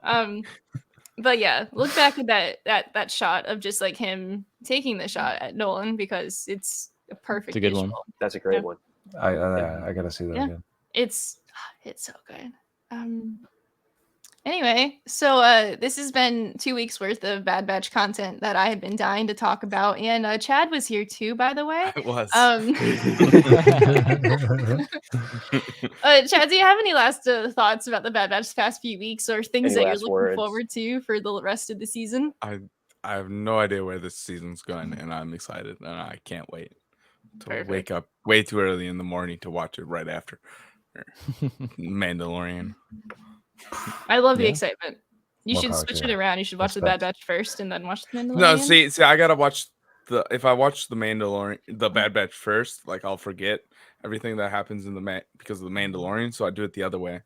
But yeah, look back at that shot of just like him taking the shot at Nolan because it's a perfect It's a good visual. one. That's a great Yeah. one. I gotta see that Yeah. again. It's so good. Anyway, so this has been 2 weeks worth of Bad Batch content that I have been dying to talk about, and Chad was here too, by the way. It was. Chad, do you have any last thoughts about the Bad Batch past few weeks, or things Any that you're last looking words? forward to for the rest of the season? I have no idea where this season's going, and I'm excited, and I can't wait to Perfect. wake up way too early in the morning to watch it right after Mandalorian. I love the Yeah. excitement. You More should power switch to it you. around. You should watch the Respect. Bad Batch first and then watch the Mandalorian. No, see, I gotta watch if I watch the Mandalorian, the Bad Batch first, like I'll forget everything that happens in because of the Mandalorian, so I do it the other way.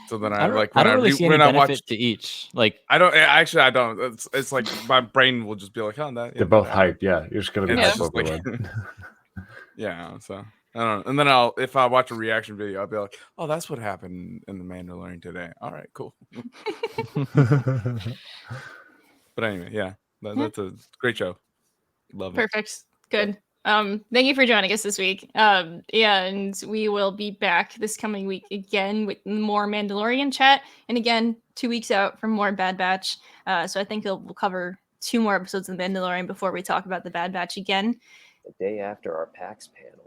So then I like I when don't really see any when I benefit watch. to each. Like, I don't. It's like my brain will just be like, oh, that. They're both hype. Yeah, you're just gonna be And Yeah. it's hype just like, overload. yeah. So I don't know. And then if I watch a reaction video, I'll be like, oh, that's what happened in the Mandalorian today. All right, cool. But anyway, yeah, that's a great show. Love it. Perfect. Good. Thank you for joining us this week. And we will be back this coming week again with more Mandalorian chat. And again, 2 weeks out from more Bad Batch. So I think we'll cover 2 more episodes of the Mandalorian before we talk about the Bad Batch again. The day after our PAX panel.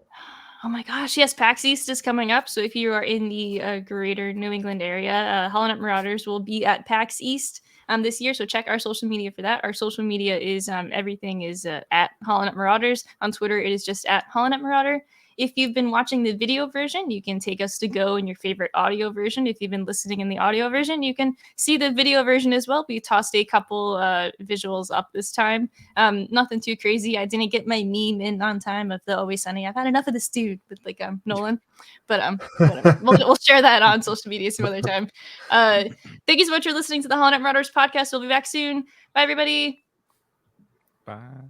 Oh my gosh, yes, PAX East is coming up. So if you are in the greater New England area, HoloNet Marauders will be at PAX East this year. So check our social media for that. Our social media is everything is at HoloNet Marauders. On Twitter, it is just at HoloNet Marauder. If you've been watching the video version, you can take us to go in your favorite audio version. If you've been listening in the audio version, you can see the video version as well. We tossed a couple visuals up this time. Nothing too crazy. I didn't get my meme in on time of the Always Sunny. I've had enough of this dude with like Nolan. But whatever. We'll share that on social media some other time. Thank you so much for listening to the HoloNet Marauders podcast. We'll be back soon. Bye, everybody. Bye.